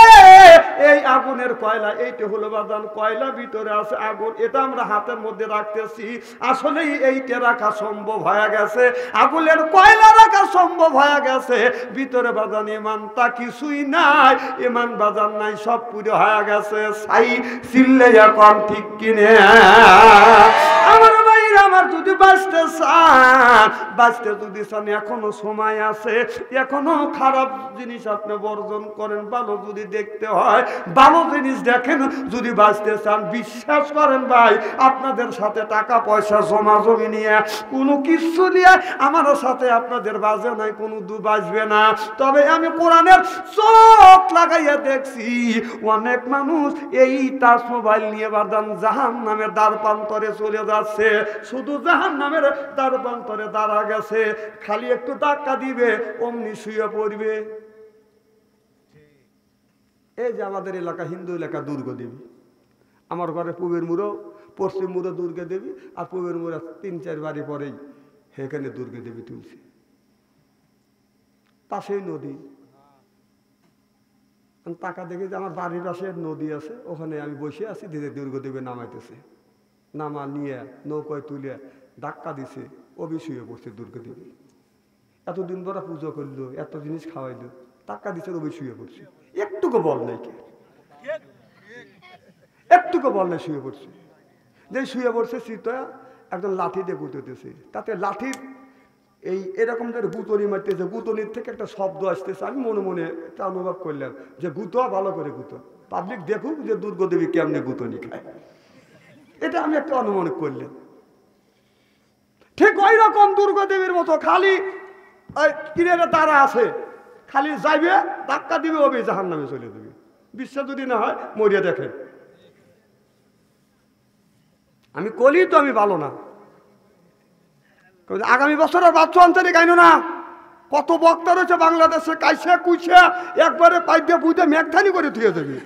এই আগুনের কয়লা, এইটা হলো বাদান কয়লা, ভিতরে আছে আগুন। এটা আমরা হাতের মধ্যে রাখতেছি, আসলে এইটা রাখা সম্ভব হয়ে গেছে, আগুনের কয়লা রাখা সম্ভব হয়ে গেছে। ভিতরে বাদান ইমানটা কিছুই নাই, ইমান বাজান নাই, সব পুরো হয়ে গেছে। সাই চিল্লে এখন ঠিক কিনে আমার ভাইরা আমার, যদি বাঁচতে চান, বাঁচতে যদি চান, এখনো সময় আছে, এখনো খারাপ জিনিস আপনি বর্জন করেন, ভালো যদি দেখতে হয় ভালো জিনিস দেখেন। যদি বাঁচতে চান, বিশ্বাস করেন ভাই, আপনাদের সাথে টাকা পয়সা জমা জমি নিয়ে কোনো কিছু নিয়ে আমার সাথে আপনাদের বাজে নাই, কোনো দু বাজবে না। তবে আমি কোরআনের চোখ লাগাইয়া দেখছি অনেক মানুষ এই টাচ মোবাইল নিয়ে বাদান জাহান্নামের দ্বার প্রান্তরে চলে যাচ্ছে। শুধু জাহান্নামের দ্বার প্রান্তরে দাঁড়া গেছে, খালি একটু ধাক্কা দিবে অমনি শুয়ে পড়বে। এই যে আমাদের এলাকা, হিন্দু এলাকা, দুর্গা দেবী, আমার ঘরে পূবের মুড়ো, পশ্চিম মুড়ো দুর্গা দেবী, আর পূবের মুড়ো 3-4 বাড়ি পরেই সেখানে দুর্গা দেবী তুলছে। পাশেই নদী, টাকা দেখে যে আমার বাড়ির পাশে নদী আছে, ওখানে আমি বসে আছি, ধীরে দুর্গা দেবী নামাইতেছে, নামা নিয়ে নৌকায় তুলে ধাক্কা দিছে, অবি শুয়ে পড়ছে দুর্গা দেবী। এতদিন ধরে পুজো করলো, এত জিনিস খাওয়াইলো, টাকা দিছে, অবি শুয়ে পড়ছে। একটুকু বল নাই, কে একটুকু বল নাই, শুয়ে পড়ছে। যে শুয়ে পড়ছে শীতে একজন লাঠি দিয়ে গুঁতেছে, তাতে লাঠির এই এরকম যে গুতনি মারতেছে, গুতনির থেকে একটা শব্দ আসতেছে। আমি মনে মনে একটা অনুভব করলাম যে গুতো, ভালো করে গুতো, পাবলিক দেখুক যে দুর্গা দেবী কেমনে গুতনি খায়। এটা আমি একটা অনুমান করলাম। ঠিক ওই রকম দুর্গা দেবীর মতো খালি কিনারে তারা আছে, খালি যাইবে, ধাক্কা দিবে, ওবে জাহান্নামে চলে যাবে। বিশ্বাস যদি না হয় মরিয়া দেখেন। আমি কলি তো আমি ভালো না, আগামী বছর আর বাচ্চা আনতে গাইনো না। কত বক্তা রয়েছে বাংলাদেশে, কাইছে কুইছে একবারে পাইতে বুঝতে মেঘধানি করে ধুয়ে দেবে।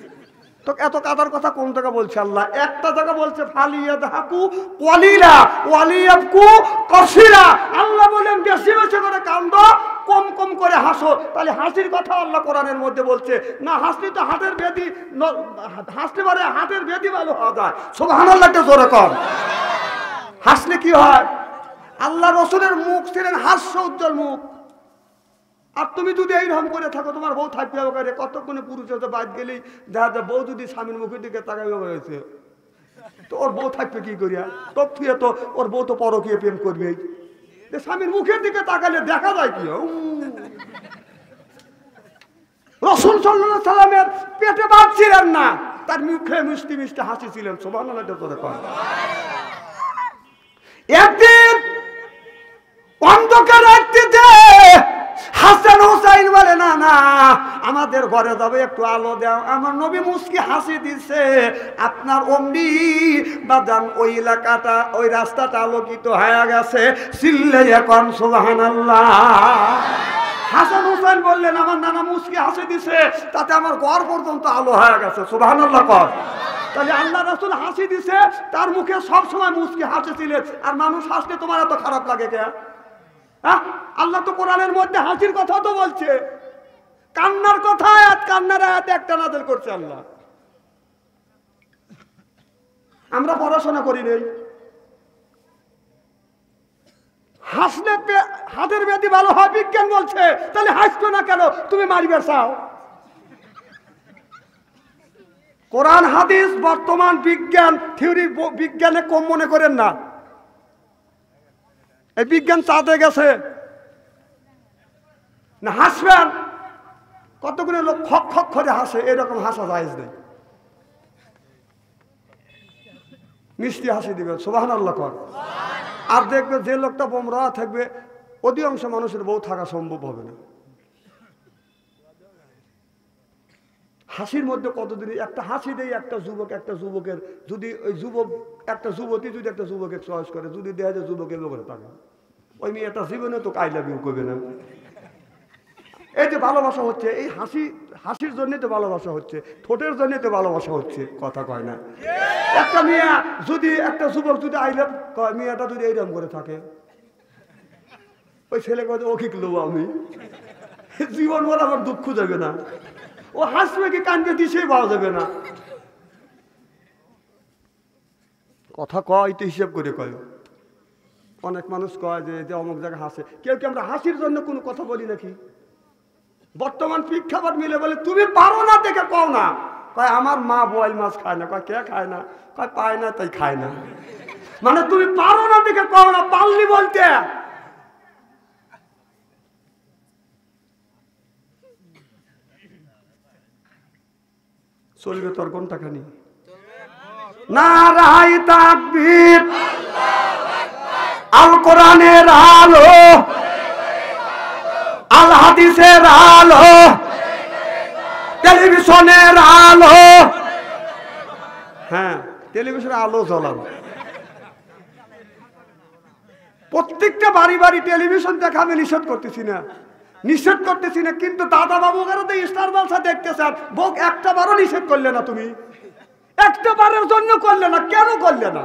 তো এত কাদার কথা কোন জায়গা বলছে আল্লাহ? একটা জায়গা বলছে ফালিয়াদহাকু ওয়ালিলা ওয়ালিয়াবকু কাসীরা। আল্লাহ বলেন বেশি বেশি করে কান্দো, কম কম করে হাসো। তাহলে হাসির কথা আল্লাহ কোরআনের মধ্যে বলছে না। হাসলে তো হাতের বেদি, হাসতে পারে হাতের বেদি ভালো হওয়া যায়। সুবহানাল্লাহকে জোরে কর। হাসলে কি হয়? আল্লাহ রসুলের মুখ ছিলেন হাস্য উজ্জ্বল মুখ। আর তুমি যদি এইরকম করে থাকো, তোমার বউ থাকবে ওখানে, কতক্ষণে পুরুষ হতে বাদ গেলেই দেখা যায় বউ যদি স্বামীর মুখের দিকে তাকাইবে হয়েছে, তো ওর বউ থাকবে কি করিয়া? তোর থুয়ে তো ওর বউ তো পরকীয় প্রেম করবে। স্বামীর মুখের দিকে তাকালে দেখা যায় কি? রাসূল সাল্লাল্লাহু আলাইহি সাল্লামের পেটে ভাত ছিলেন না, তার মুখে মিষ্টি মিষ্টি হাসি ছিলেন। সুবহানাল্লাহ করে কয়। একদিন অন্ধকার রাত্রিতে হাসান হুসাইন বলে না না, আমাদের ঘরে যাবে, একটু আলো দাও। আমার নবী মুস্কি হাসি দিছে। আপনার অমনি বাদান ওই এলাকাটা, ওই রাস্তাটা আলোকিত হয়ে গেছে। চিল্লে এখন সুবহানাল্লাহ। হাসান হুসাইন বললেন আমার নানা মুস্কি হাসি দিছে, তাতে আমার ঘর পর্যন্ত আলো হয়ে গেছে। সুবহানাল্লাহ কর। তাহলে আল্লাহ রাসূল হাসি দিছে, তার মুখে সব সময় মুস্কি হাসি ছিল। আর মানুষ হাসলে তোমার এত খারাপ লাগে কে? আল্লাহ তো কোরআনের মধ্যে হাসির কথা তো বলছে, কান্নার কথা, কান্নার আয়াত একটা নাযিল করছে আল্লাহ। আমরা পড়াশোনা করি নেই, হাসলে হাতের ব্যাধি ভালো হয় বিজ্ঞান বলছে, তাহলে হাসতো না কেন? তুমি মারিবে চাও? কোরআন হাদিস বর্তমান বিজ্ঞান থিওরি বিজ্ঞানে কম মনে করেন না। এই বিজ্ঞান চাঁদে গেছে না, হাসবেন। কতগুলো লোক খক খক করে হাসে, এরকম হাসা জায়েজ নেই। মিষ্টি হাসি দিবেন, সুবহানাল্লাহ কর। আর দেখবে যে লোকটা বোমরা থাকবে, অধিকাংশ মানুষের বউ থাকা সম্ভব হবে না। হাসির মধ্যে কতদিন একটা হাসি দেয় একটা যুবকের যদি ওই যুবক একটা যুবতী যদি একটা যুবকের চয়েস করে, যদি দেখা যায় যুবকের করে থাকে, ওই মেয়েটা জীবনে তো আই লাভ ইউ করবে না। এই যে ভালোবাসা হচ্ছে, এই হাসির জন্যই তো ভালোবাসা হচ্ছে, ঠোঁটের জন্যই তো ভালোবাসা হচ্ছে, কথা কয় না। একটা মেয়ে যদি একটা যুবক যদি আই লাভ কয়, মেয়েটা যদি এইরকম করে থাকে, ওই ছেলে কয় ও কি লোক আমি জীবন বলে আমার দুঃখ যাবে না, ও হাসবে কি কানবে দিশেই পাওয়া যাবে না। কথা কয় তো হিসেব করে কয়। অনেক মানুষ কয় যে অমুক জায়গায় হাসে, কেউ কি আমরা হাসির জন্য কোনো কথা বলি নাকি? বর্তমান প্রেক্ষাপট মিলে বলে তুমি পারো না দেখে কও না। কয় আমার মা বোয়াল মাছ খায় না। কয় কে খায় না? কয় পায় না তাই খায় না। মানে তুমি পারো না দেখে কও না, পারলি বলতে। চলবে তোর কোনটা খানি? নারায়ে তাকবীর, আল কোরআনের আলো, আল হাদিসের আলো, টেলিভিশনের আলো। হ্যাঁ, টেলিভিশনের আলো জ্বলানো। প্রত্যেকটা বাড়ি বাড়ি টেলিভিশন দেখা আমি নিষেধ করতেছি না, কিন্তু দাদা বাবু কারো তো স্টার জলসা দেখতেছে, আর বউ একটা বারও নিষেধ করলে না। তুমি একটা বারের জন্য করলে না, কেন করলে না?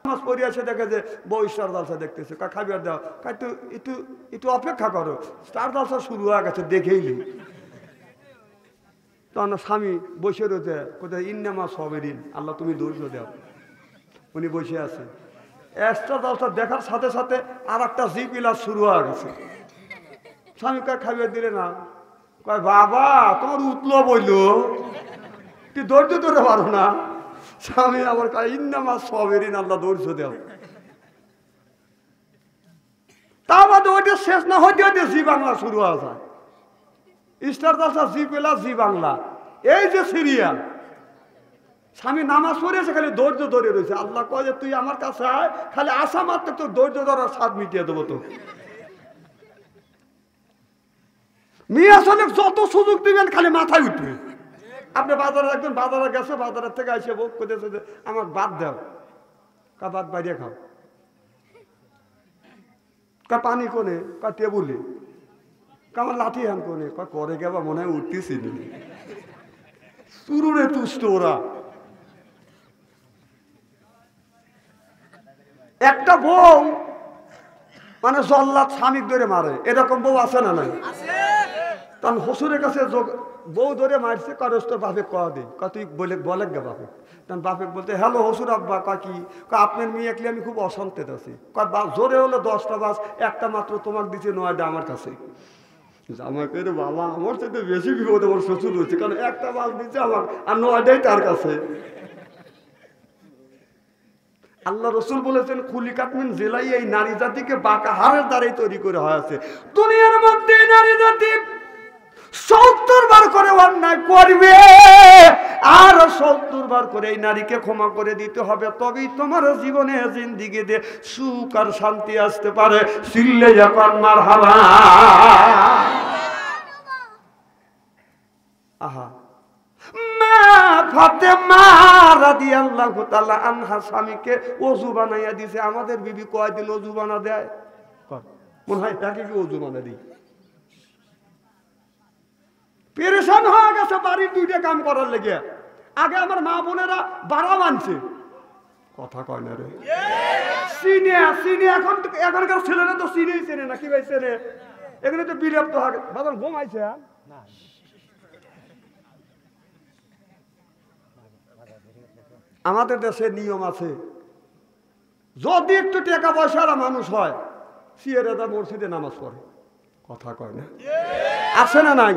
নামাজ পড়ে আসে দেখে যে বউ স্টার জলসা দেখতেছে, খাবার দাও, একটু অপেক্ষা করো, স্টার জলসা শুরু হয়ে গেছে, দেখেই নি। তখন স্বামী বসে রয়েছে, কোথায় ইন্নামা সবেরিন, আল্লাহ তুমি ধৈর্য দাও। উনি বসে আছে, স্টার জলসা দেখার সাথে সাথে আর একটা জিপ ইলাজ শুরু হয়ে গেছে। স্বামী কয় খাবার দিলে না? কয় বাবা তোমার উতলো বইলো, তুই ধৈর্য ধরে পারো না? স্বামী আমার কয় ইন্নামা সবেরিন, আল্লাহ ধৈর্য দাও। তা বাদে ওইটা শেষ না হইতে হইতে জি বাংলা শুরু হয়ে যায়। স্টার জলসা, জি প্লাস, জি বাংলা, এই যে সিরিয়াল। স্বামী নামাজ পড়েছে, খালি ধৈর্য ধরে রয়েছে। আল্লাহ কয় যে তুই আমার কাছে আয়, খালি আসা মাত্র তোর ধৈর্য ধরার স্বাদ মিটিয়ে দেবো। তো মেয়ে আসলে যত সুযোগ দিবেন খালি মাথায় উঠবে। আপনি বাজারে একজন বাজারে গেছে, বাজারের থেকে এসে ভোগ করতেছে যে আমার ভাত দাও, কা ভাত বাইরে খাও, কা পানি কোনে, কা টেবুলে, কা আমার লাঠি হ্যান কোনে, কা করে গেবা মনে হয় উঠতেছি শুরুরে তুষ্ট ওরা। একটা বউ মানে জল্লাদ স্বামী ধরে মারে, এরকম বউ আছে না নাই? তখন হসুরের কাছে বউ ধরে মারছে, কারো তোর বাপে কয়া দে, তুই বলে গে বাপে। তখন বাপে বলতে হ্যালো হসুর আব্বা, কি আপনার মেয়ে একলে আমি খুব অশান্তিতে আছি। জোরে হলো 10টা বাস, একটা মাত্র তোমাকে দিচ্ছে, 9টা আমার কাছে। আমাকে রে বাবা, আমার সাথে বেশি বিপদ আমার শ্বশুর হয়েছে, কারণ একটা বাস দিচ্ছে আমার, আর 9টাই তার কাছে। আল্লাহ রসুল বলেছেন খুলিকাত মিন জিলাই, এই নারী জাতিকে বাঁকা হাড়ের দ্বারাই তৈরি করে হয়েছে। দুনিয়ার মধ্যে নারী জাতি 70 বার করে অন্যায় করবে, আর 70 বার করে এই নারীকে ক্ষমা করে দিতে হবে, তবেই তোমার জীবনে জিন্দিগিতে সুখ আর শান্তি আসতে পারে। সিল্লে যখন মারহাবা। আহা, মা ফাতেমা রাদিয়াল্লাহু তাআলা আনহা স্বামীকে ওযু বানাইয়া দিয়েছে। আমাদের বিবি কয়দিন ওযু বানা দেয়? মনে হয় তাকে কি ওযু বানা দিই? পেরেশান হয়ে গেছে বাড়ির 2টা কাম করার লেগে। আগে আমার মা বোনেরা বাড়া মানছে, কথা কয় না রে, চিনে এখনকার ছেলেরা তো চিনেই চেনে না। কি ভাই চেনে? এখানে তো বিরক্ত হয়। বাবা ঘুমাইছে আমাদের দেশে নিয়ম আছে, যদি একটু টাকা পয়সার মানুষ হয় সিয়ারেদা মসজিদে নামাজ পড়ে। কথা কয় না? আছে না নাই?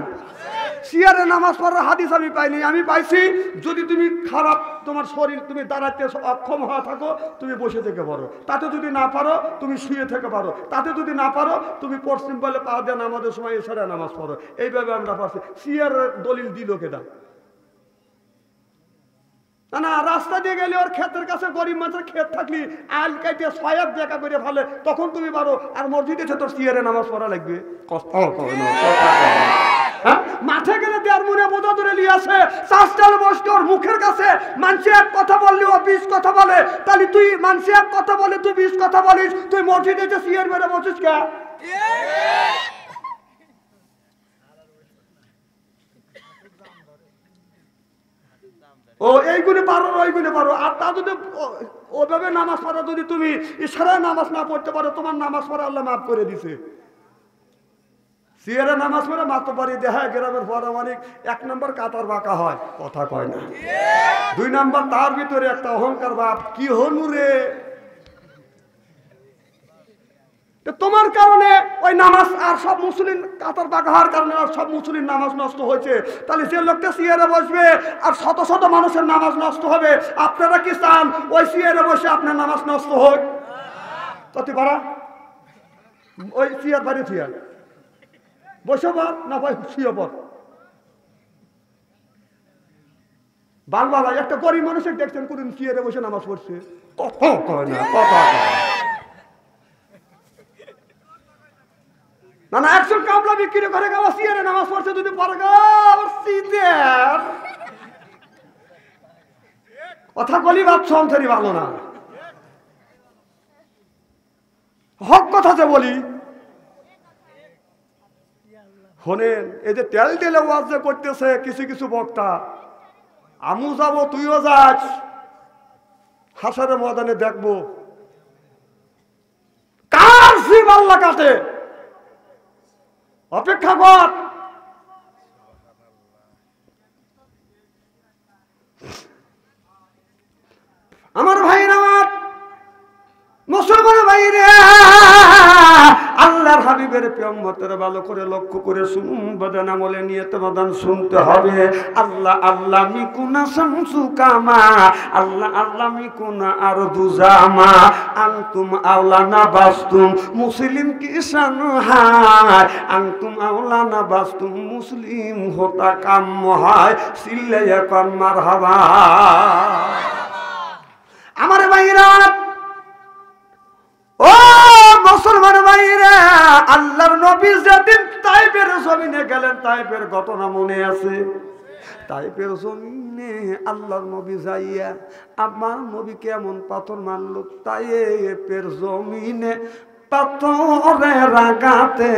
সিয়ারে নামাজ পড়ার হাদিস আমি পাইনি, আমি পাইছি যদি তুমি খারাপ তোমার শরীর, তুমি দাঁড়াতে অক্ষম হওয়া থাকো তুমি বসে থেকে পারো, তাতে যদি না পারো তুমি শুয়ে থেকে পারো, তাতে যদি না পারো তুমি পশ্চিম বলে পা দিয়ে নামাজের সময় এছাড়া নামাজ পড়ো। এইভাবে আমরা পারছি। সিয়ারের দলিল দিল কেডা? না না, রাস্তা দিয়ে গেলে ওর ক্ষেতের কাছে গরিব মানুষের ক্ষেত থাকলি আল কাইতে সয়াব দেখা করে ফেলে, তখন তুমি পারো। আর মসজিদে এসে তোর সিয়ারে নামাজ পড়া লাগবে? মাঠে গেলে দেড় মনে বোঝা ধরে নিয়ে আসে, চাষটাল বসতে ওর মুখের কাছে মানুষে এক কথা বললি ও 20 কথা বলে, তাহলে তুই মানুষে এক কথা বলে তুই 20 কথা বলিস, তুই মসজিদে এসে সিয়ার মেরে বসিস কে? ও এইগুলি পারো, ওইগুলি পারো। আর তা যদি ওভাবে নামাজ পড়া, যদি তুমি ইশারায় নামাজ না পড়তে পারো, তোমার নামাজ পড়া আল্লাহ মাফ করে দিছে। সিয়ারে নামাজ পড়ে মাত্র পারি দেখা গ্রামের পরামানিক 1 নম্বর কাতার বাঁকা হয়। কথা কয় না? 2 নম্বর তার ভিতরে একটা অহংকার ভাব, কি হনু রে। তোমার কারণে ওই নামাজ আর সব মুসলিম কাতার বাঁকা হওয়ার কারণে আর সব মুসলিম নামাজ নষ্ট হয়েছে। তাহলে যে লোকটা সিয়ারে বসবে আর শত শত মানুষের নামাজ নষ্ট হবে, আপনারা কি চান ওই সিয়ারে বসে আপনার নামাজ নষ্ট হোক? কত পারা ওই সিয়ার বাড়ি সিয়ার বসে পর না ভাই শুয়ে পর। বালবালা একটা গরিব মানুষের দেখছেন কোনদিন সিয়ারে বসে নামাজ পড়ছে? কথা কয় না, কথা না না। একজন কামলা বিক্রি করে গাওয়া সিয়ারে নামাজ পড়ছে, যদি পরে কথা বলি ভাবছো অন্তরি ভালো না। হক কথা যে বলি শোনেন, এই যে তেল তেলে ওয়াজ যে করতেছে কিছু কিছু বক্তা, আমু যাবো তুইও যাস, হাসারের ময়দানে দেখবো কার জিব আল্লাহ কাটে। অপেক্ষা কর। আমার ভাইরা, আমার মুসলমান ভাইরে, আল্লাহর হাবিবের প্রেমতের ভালো করে লক্ষ্য করে শুনুন, বাদান আমলে নিয়ে তো বাদান শুনতে হবে। আল্লাহ আল্লাহ মিকুনা শামসু কামা, আল্লাহ আল্লাহ মিকুনা আর দুজামা, আনতুম আওলানা বাস্তুম মুসলিম কিসান হায়, আনতুম আওলানা বাস্তুম মুসলিম হোতা কাম্য হয়, সিল্লাইয়া কর মারহাবা। আমার ভাইরা, ও মুসলমান ভাইরা, আল্লাহর নবী যেদিন তাইফের জমিনে গেলেন, তাইফের ঘটনা মনে আছে? তাইফের জমিনে আল্লাহর নবী যাইয়া আমার নবী কেমন পাথর মারল। তাইফের জমিনে পাথরের আঘাতে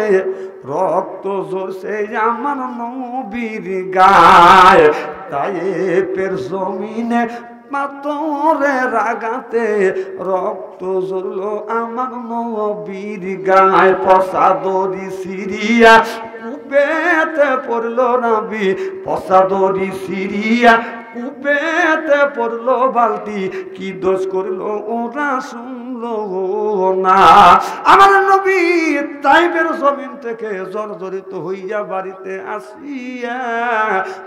রক্ত ঝরছে আমার নবীর গায়ে। তাইফের জমিনে পাথরের আঘাতে রক্ত ঝরলো আমার নবীর গায়ে। পসাদরি সিরিয়া কুপেতে পড়লো নবী, পসাদরি সিরিয়া কুপেতে পড়লো বালতি, কি দোষ করলো ওরা শুনলো না। আমার নবী তাইফের জমিন থেকে জর্জরিত হইয়া বাড়িতে আসিয়া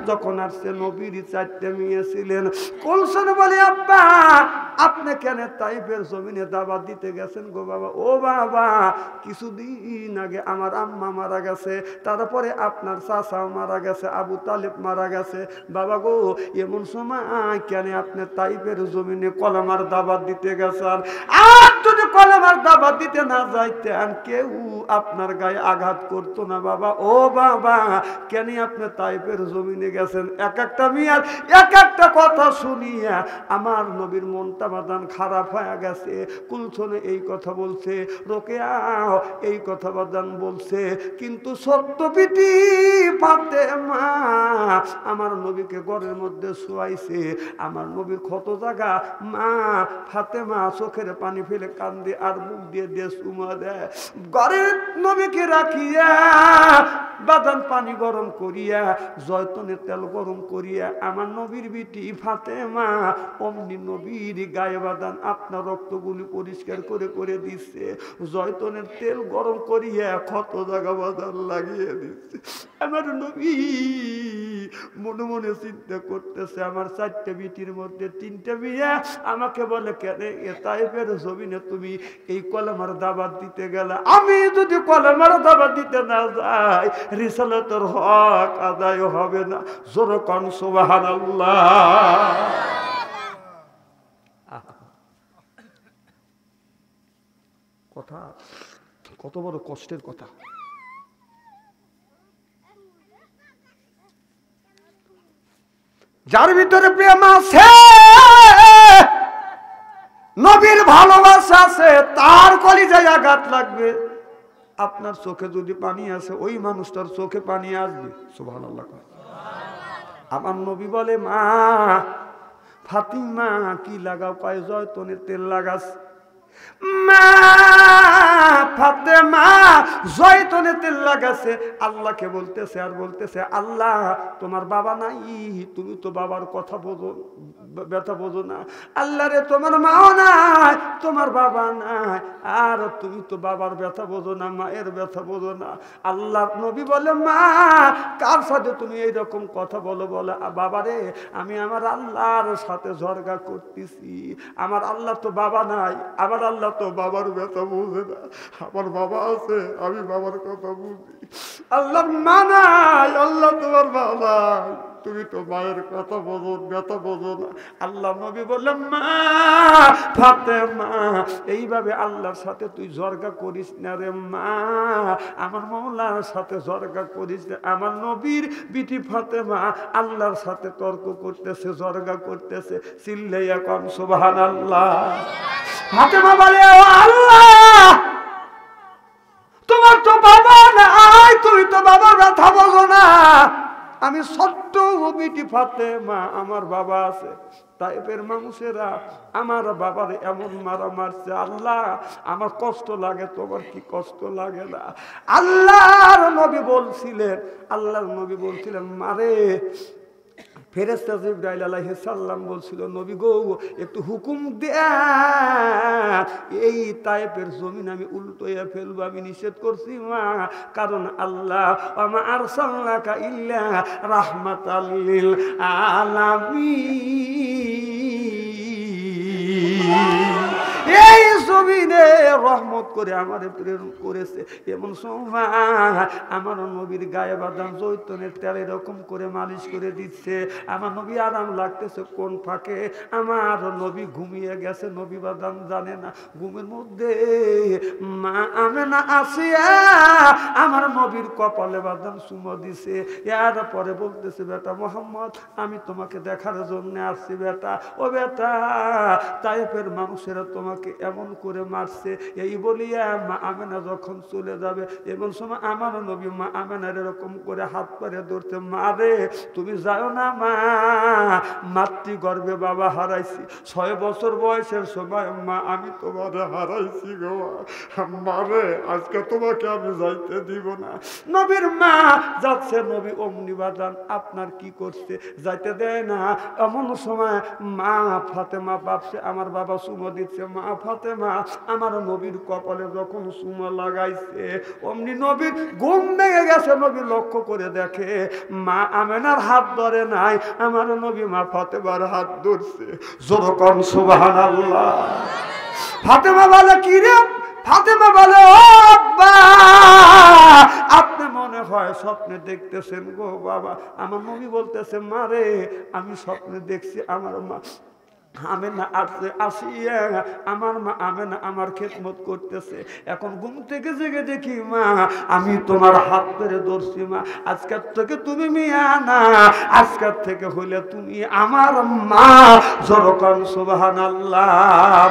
যখন আসছে, নবীর 4টে মেয়ে ছিলেন। কলসন বলে, আব্বা আপনি কেন তাইফের জমিনে দাওয়াত দিতে গেছেন গো বাবা? ও বাবা, কিছুদিন আগে আমার আম্মা মারা গেছে, তারপরে আপনার চাচাও মারা গেছে, আবু তালেব মারা গেছে। বাবা গো, এমন সময় কেন আপনি তাইফের জমিনে কলেমার দাওয়াত দিতে গেছেন? আর যদি কলেমার দাওয়াত দিতে না যাইতেন, কেউ আপনার গায়ে আঘাত করতো না বাবা। ও বাবা, কেন আপনি তাইফের জমিনে গেছেন? এক একটা মিয়ার এক একটা কথা শুনিয়া আমার নবীর মনটা বাদান খারাপ হয়ে গেছে। কুলসনে এই কথা বলছে, রোকেয়া এই কথা বাদান বলছে, কিন্তু সত্য পিটি ফাতেমা আমার নবীকে ঘরের মধ্যে শোয়াইছে। আমার নবীর কত জায়গা মা ফাতেমা চোখের পানি ফেলে কান্দে আর মুখ দিয়ে দিয়ে চুমা দেয়। ঘরের নবীকে রাখিয়া বাদান পানি গরম করিয়া জয়তনের তেল গরম করিয়া আমার নবীর বিটি ফাতেমা অমনি নবীর গায়ে বাদান আপনার রক্তগুলি পরিষ্কার করে করে দিচ্ছে। জয়তনের তেল গরম করিয়া কত জায়গা বাদান লাগিয়ে দিচ্ছে। আমার নবী মনে মনে চিন্তা করতেছে, আমার 4টে বিটির মধ্যে 3টে বিয়ে। আমাকে বলে, কেন এ তাইফের জমিনে তুমি এই কলেমার দাওয়াত দিতে গেলে? আমি যদি কলেমার দাওয়াত দিতে না যাই রিসালাতের হক আদায় হবে না। জোরে কোন সুবহানাল্লাহ। কথা কত বড় কষ্টের কথা। যার ভিতরে প্রেম আছে, নবীর ভালোবাসা আছে, তার কলিজায় আঘাত লাগবে। আপনার চোখে যদি পানি আসে, ওই মানুষটার চোখে পানি আসবে। সুবহানাল্লাহ। আমার নবী বলে, মা ফাতিমা কি লাগাও? পায়ে জয়তনের তেল লাগাস। মা ফাতেমা জয়তনের তেল লাগাছে। আল্লাহকে বলতেছে আর বলতেছে, আল্লাহ তোমার বাবা নাই, তুমি তো বাবার কথা বোঝো, ব্যথা বোঝো না। আল্লাহ রে তোমার মাও নাই, তোমার বাবা নাই, আর তুমি তো বাবার ব্যথা বোঝো না, মায়ের ব্যথা বোঝো না। আল্লাহ নবী বলে, মা কার সাথে তুমি এইরকম কথা বলো? বলে, বাবারে আমি আমার আল্লাহর সাথে ঝগড়া করতেছি। আমার আল্লাহ তো বাবা নাই, আমার আল্লাহ তো বাবার ব্যথা বুঝে না। আমার বাবা আছে, আমি বাবার কথা বুঝি। আল্লাহ মা নাই, আল্লাহ তোমার মা নাই, তুমি তো মায়ের কথা বোঝো, ব্যথা বোঝো না। আল্লাহ নবী বললেন, মা ফাতেমা এইভাবে আল্লাহর সাথে তুই ঝগড়া করিস না রে মা, আমার মাওলার সাথে ঝগড়া করিস না। আমার নবীর বিটি ফাতেমা আল্লাহর সাথে তর্ক করতেছে, ঝগড়া করতেছে। চিল্লাইয়া কোন সুবহানাল্লাহ। ফাতেমা বলে, ও আল্লাহ তোমার তো বাবা নাই, তুমি তো বাবার ব্যথা বোঝো না। আমি সত্য বিটি ফাতেমা, আমার বাবা আছে। তাইফের মানুষেরা আমার বাবার এমন মারা মারছে, আল্লাহ আমার কষ্ট লাগে, তোমার কি কষ্ট লাগে না? আল্লাহর নবী বলছিলেন মারে ফেরেশতা জিবরাইল আলাইহিস সালাম বলছিল, নবী গো একটু হুকুম দেন, এই তায়েফের জমিন আমি উল্টোয়া ফেলবো। আমি নিষেধ করছি মা, কারণ আল্লাহ ওয়া আরসালনাকা ইল্লা রাহমাতাল লিল আলামিন। এই জমিনে রহমত করে আমারে প্রেরণ করেছে। এমন সময় আমার নবীর গায়ে বাদাম জৈতুনের তেল এরকম করে মালিশ করে দিচ্ছে। আমার নবী আরাম লাগতেছে। কোন ফাঁকে আমার নবী ঘুমিয়ে গেছে, নবী বাদাম জানে না। ঘুমের মধ্যে মা আমেনা আসিয়া আমার নবীর কপালে বাদাম চুমো দিছে। এর পরে বলতেছে, বেটা মোহাম্মদ আমি তোমাকে দেখার জন্য আসছি বেটা। ও বেটা তায়েফের মানুষেরা তোমাকে এমন করে মারছে। এই বলিয়া মা আমেনা যখন চলে যাবে, এমন সময় আমার নবী মা আমেনার এরকম করে হাত পারে ধরতে, মা রে তুমি যাও না মা, মাতৃগর্ভে বাবা হারাইছি। 6 বছর বয়সের সময় মা আমি তোমার হারাইছি গো মা রে, আজকে তোমাকে আমি যাইতে দিব না। নবীর মা যাচ্ছে, নবী অমনি বাদান আপনার কি করছে, যাইতে দেয় না। এমন সময় মা ফাতেমা ভাবছে আমার বাবা চুমো দিচ্ছে। মা ফাতেমা আমার নবীর কপালে যখন চুমো লাগাইছে, অমনি নবীর ঘুম ভেঙে গেছে। নবী লক্ষ্য করে দেখে মা আমেনার হাত ধরে নাই, আমার নবী মা ফাতেমার হাত ধরছে। জোরে কোন সুবহানাল্লাহ। ফাতেমা বলে, কি রে? ফাতেমা বলে, ও আব্বা আপনি মনে হয় স্বপ্নে দেখতেছেন গো বাবা। আমার নবী বলতেছে, মা রে আমি স্বপ্নে দেখছি আমার মা আমেনা আসিয়া আমার মা আমেনা আমার খেদমত করতেছে। এখন ঘুম থেকে জেগে দেখি মা আমি তোমার হাত ধরে ধরছি। মা আজকের থেকে তুমি মিয়া না, আজকের থেকে হইলে তুমি আমার মা। জরকান সুবহানাল্লাহ।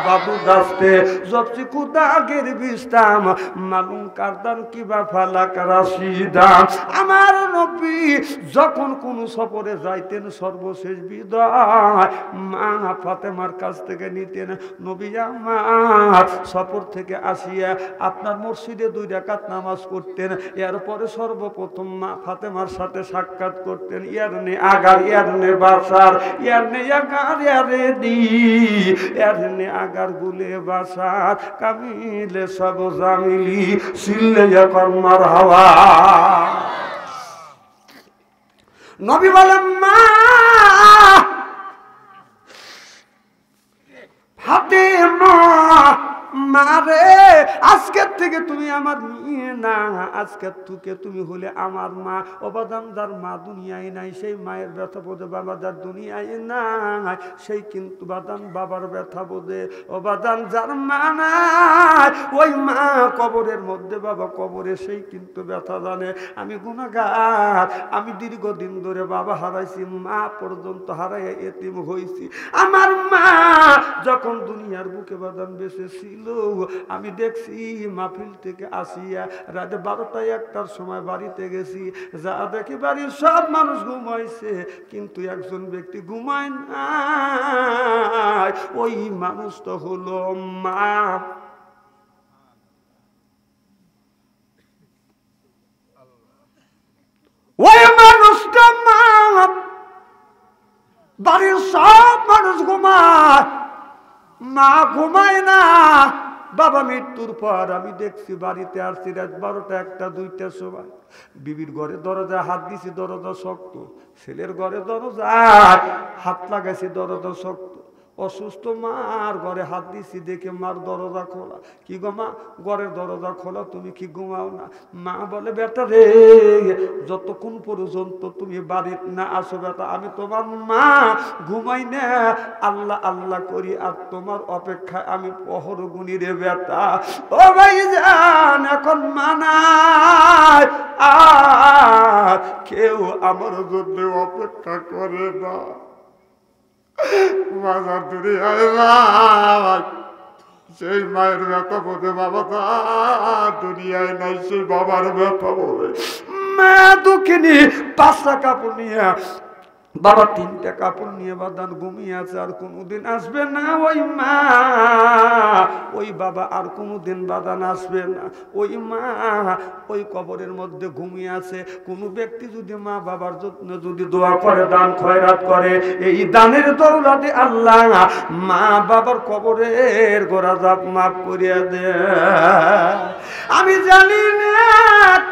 বাবু দাস্তে জবসি কুদাগের বিস্তাম মালুম কারদান কিবা ফালাক রাশিদা। আমার নবী যখন কোন সফরে যাইতেন সর্বশেষ বিদায় মা ফাতেমার কাছ থেকে নিতেন। নবী আমার সফর থেকে আসিয়া আপনার মসজিদে 2 রাকাত নামাজ পড়তেন, এরপরে সর্বপ্রথম মা ফাতেমার সাথে সাক্ষাৎ করতেন। ইয়ারনে আগার ইয়ারনে বাসার ইয়ারনে আগার ইয়ারে দি ইয়ারনে আগার গুলে বাসার কামিলে সব জামিলি সিল্লে কর্মার হাওয়া। নবী বলেন মা ফাতেমা মারে আজকের থেকে তুমি আমার মেয়ে না, আজকের থেকে তুমি হলে আমার মা। অবাদান যার মা দুনিয়ায় নাই সেই মায়ের ব্যথা বোধে বাবা যার দুনিয়ায় নাই সেই কিন্তু বাদান বাবার ব্যথা বোধে। অবাদান যার মা নাই ওই মা কবরের মধ্যে বাবা কবরে সেই কিন্তু ব্যথা জানে। আমি গুনাহগার, আমি দীর্ঘদিন ধরে বাবা হারাইছি, মা পর্যন্ত হারাই এতিম হয়েছি। আমার মা যখন দুনিয়ার বুকে বাদান বেঁচে ছিল আমি দেখছি মাহফিল থেকে আসিয়া রাতে 12টা 1টার সময় বাড়িতে গেছি, যা দেখি বাড়ির সব মানুষ ঘুমাইছে কিন্তু একজন ব্যক্তি ঘুমায় না, ওই মানুষটা হলো মা। ওই মানুষটা মা। বাড়ির সব মানুষ ঘুমায়, মা ঘুমায় না। বাবা মৃত্যুর পর আমি দেখছি বাড়িতে আসছি রাত 12টা 1টা 2টার সময়। বিবির ঘরে দরজা হাত দিছি, দরজা শক্ত। ছেলের ঘরে দরজা হাত লাগাইছি, দরজা শক্ত। অসুস্থ মার ঘরে হাত দিছি, দেখে মার দরজা খোলা। কি গো মা, ঘরের দরজা খোলা, তুমি কি ঘুমাও না? মা বলে বেটা রে, যতক্ষণ পর্যন্ত তুমি বাড়িতে না আসো বেটা আমি তোমার মা ঘুমাই না, আল্লাহ আল্লাহ করি আর তোমার অপেক্ষায় আমি পহর গুনি রে বেটা। ও ভাই জান, এখন মানায় আর কেউ আমার জন্য অপেক্ষা করে না। সেই মায়ের ব্যথা বোধে বাবা দুনিয়ায় নাই, সেই বাবার ব্যথা বলে মা দুঃখিনী। 5টা কাপড় নিয়ে বাবা 3টা কাপড় নিয়ে বাদান ঘুমিয়ে আছে, আর কোনোদিন আসবে না ওই মা। ওই বাবা আর কোনোদিন বাদান আসবে না। ওই মা ওই কবরের মধ্যে ঘুমিয়ে আছে। কোনো ব্যক্তি যদি মা বাবার জন্য যদি দোয়া করে, দান খয়রাত করে, এই দানের দৌলতে আল্লাহ মা বাবার কবরের গোরাজাব মাফ করিয়া দে। আমি জানি না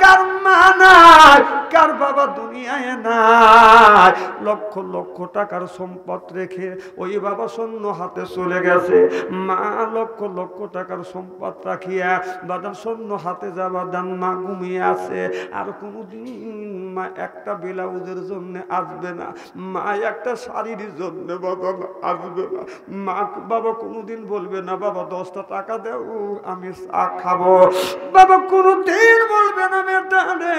কার মা নাই, কার বাবা দুনিয়ায় নাই। লক্ষ লক্ষ টাকার সম্পদ রেখে ওই বাবা শূন্য হাতে চলে গেছে। মা লক্ষ লক্ষ টাকার সম্পদ রাখিয়া বাদান শূন্য হাতে যাবার দান মা ঘুমিয়ে আছে। আর কোনোদিন মা একটা ব্লাউজের জন্য আসবে না, মা একটা শাড়ির জন্য বাবা আসবে না। মা বাবা কোনোদিন বলবে না বাবা 10টা টাকা দাও আমি চা খাবো। বাবা কোনোদিন বলবে না বেটা রে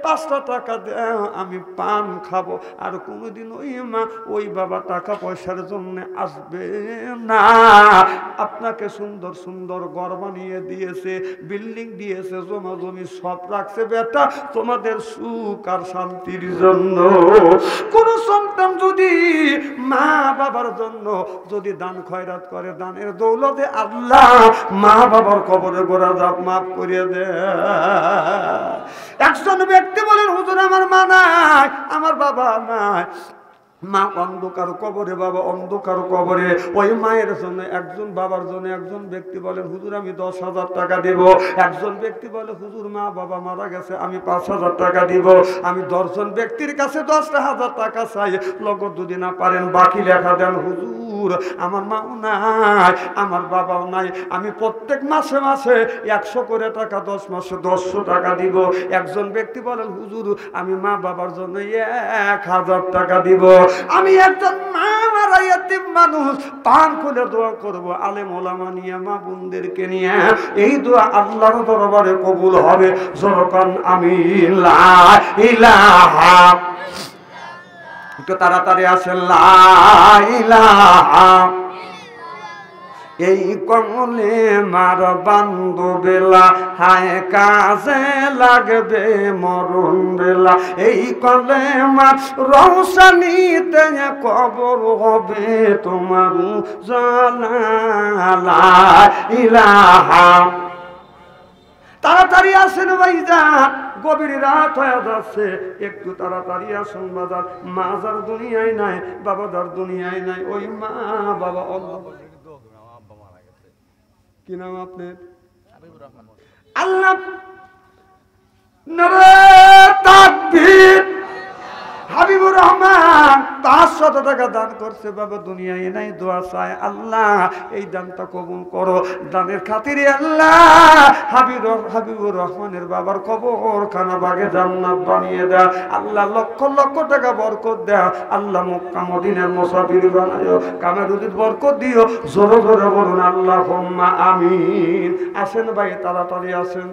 5টা টাকা দাও আমি পান খাবো। আর কোনোদিন ওই মা ওই বাবা টাকা পয়সার জন্য আসবে না। আপনাকে সুন্দর সুন্দর ঘর বানিয়ে দিয়েছে, বিল্ডিং দিয়েছে, জমা জমি সব রাখছে বেটা তোমাদের সুখ আর শান্তির জন্য। কোন সন্তান যদি মা বাবার জন্য যদি দান খয়রাত করে, দানের দৌলতে আল্লাহ মা বাবার কবরের গোরাজাব মাফ করিয়ে দে। একজন ব্যক্তি বলেন হুজুর আমার মা নাই, আমার বাবা নাই। মা অন্ধকার কবরে, বাবা অন্ধকার কবরে। ওই মায়ের জন্য একজন, বাবার জন্য একজন ব্যক্তি বলেন হুজুর আমি 10,000 টাকা দেব। একজন ব্যক্তি বলে হুজুর মা বাবা মারা গেছে আমি 5,000 টাকা দিব। আমি 10 জন ব্যক্তির কাছে 10,000 টাকা চাই, লগত যদি না পারেন বাকি লেখা দেন। হুজুর আমার মাও নাই, আমার বাবাও নাই, আমি প্রত্যেক মাসে মাসে 100 করে টাকা 10 মাসে 100 টাকা দিব। একজন ব্যক্তি বলেন হুজুর আমি মা বাবার জন্য 1,000 টাকা দিব। আমি একজন মা মারা ইয়াতিম মানুষ, পান খুলে দোয়া করব আলেম ওলামা নিয়ে, মা বোনদেরকে নিয়ে। এই দোয়া আল্লাহর দরবারে কবুল হবে। যখন আমি লা ইলাহা, একটু তাড়াতাড়ি আসে লা ইলাহা এই কমলে মার বান্ধবেলা হায় কাজে লাগবে মরণ বেলা এই কলে মার রৌশনীতে কবর হবে তোমার জালা ইলাহা। তাড়াতাড়ি আসেন ভাইজান, গভীর রাত হয়ে যাচ্ছে, একটু তাড়াতাড়ি আসুন বাজার। মা যার দুনিয়ায় নাই, বাবা যার দুনিয়ায় নাই, ওই মা বাবা কি নাম আপনার? আল্লাহ নারে তাকবীর। হাবিবুর রহমান 500 টাকা দান করছে, বাবা দুনিয়ায় নাই, দোয়া চায় আল্লাহ এই দানটা কবুল করো, দানের খাতিরে আল্লাহ হাবিবুর রহমানের বাবার কবরখানা বাগে জান্নাত বানিয়ে দেয় আল্লাহ, লক্ষ লক্ষ টাকা বরকত দেয় আল্লাহ, মক্কা মদিনার মুসাফির বানায়ো, কামে রুজির বরকত দিও, জোরে জোরে বলুন আল্লাহুম্মা আমিন। আসেন ভাই, তাড়াতাড়ি আসেন।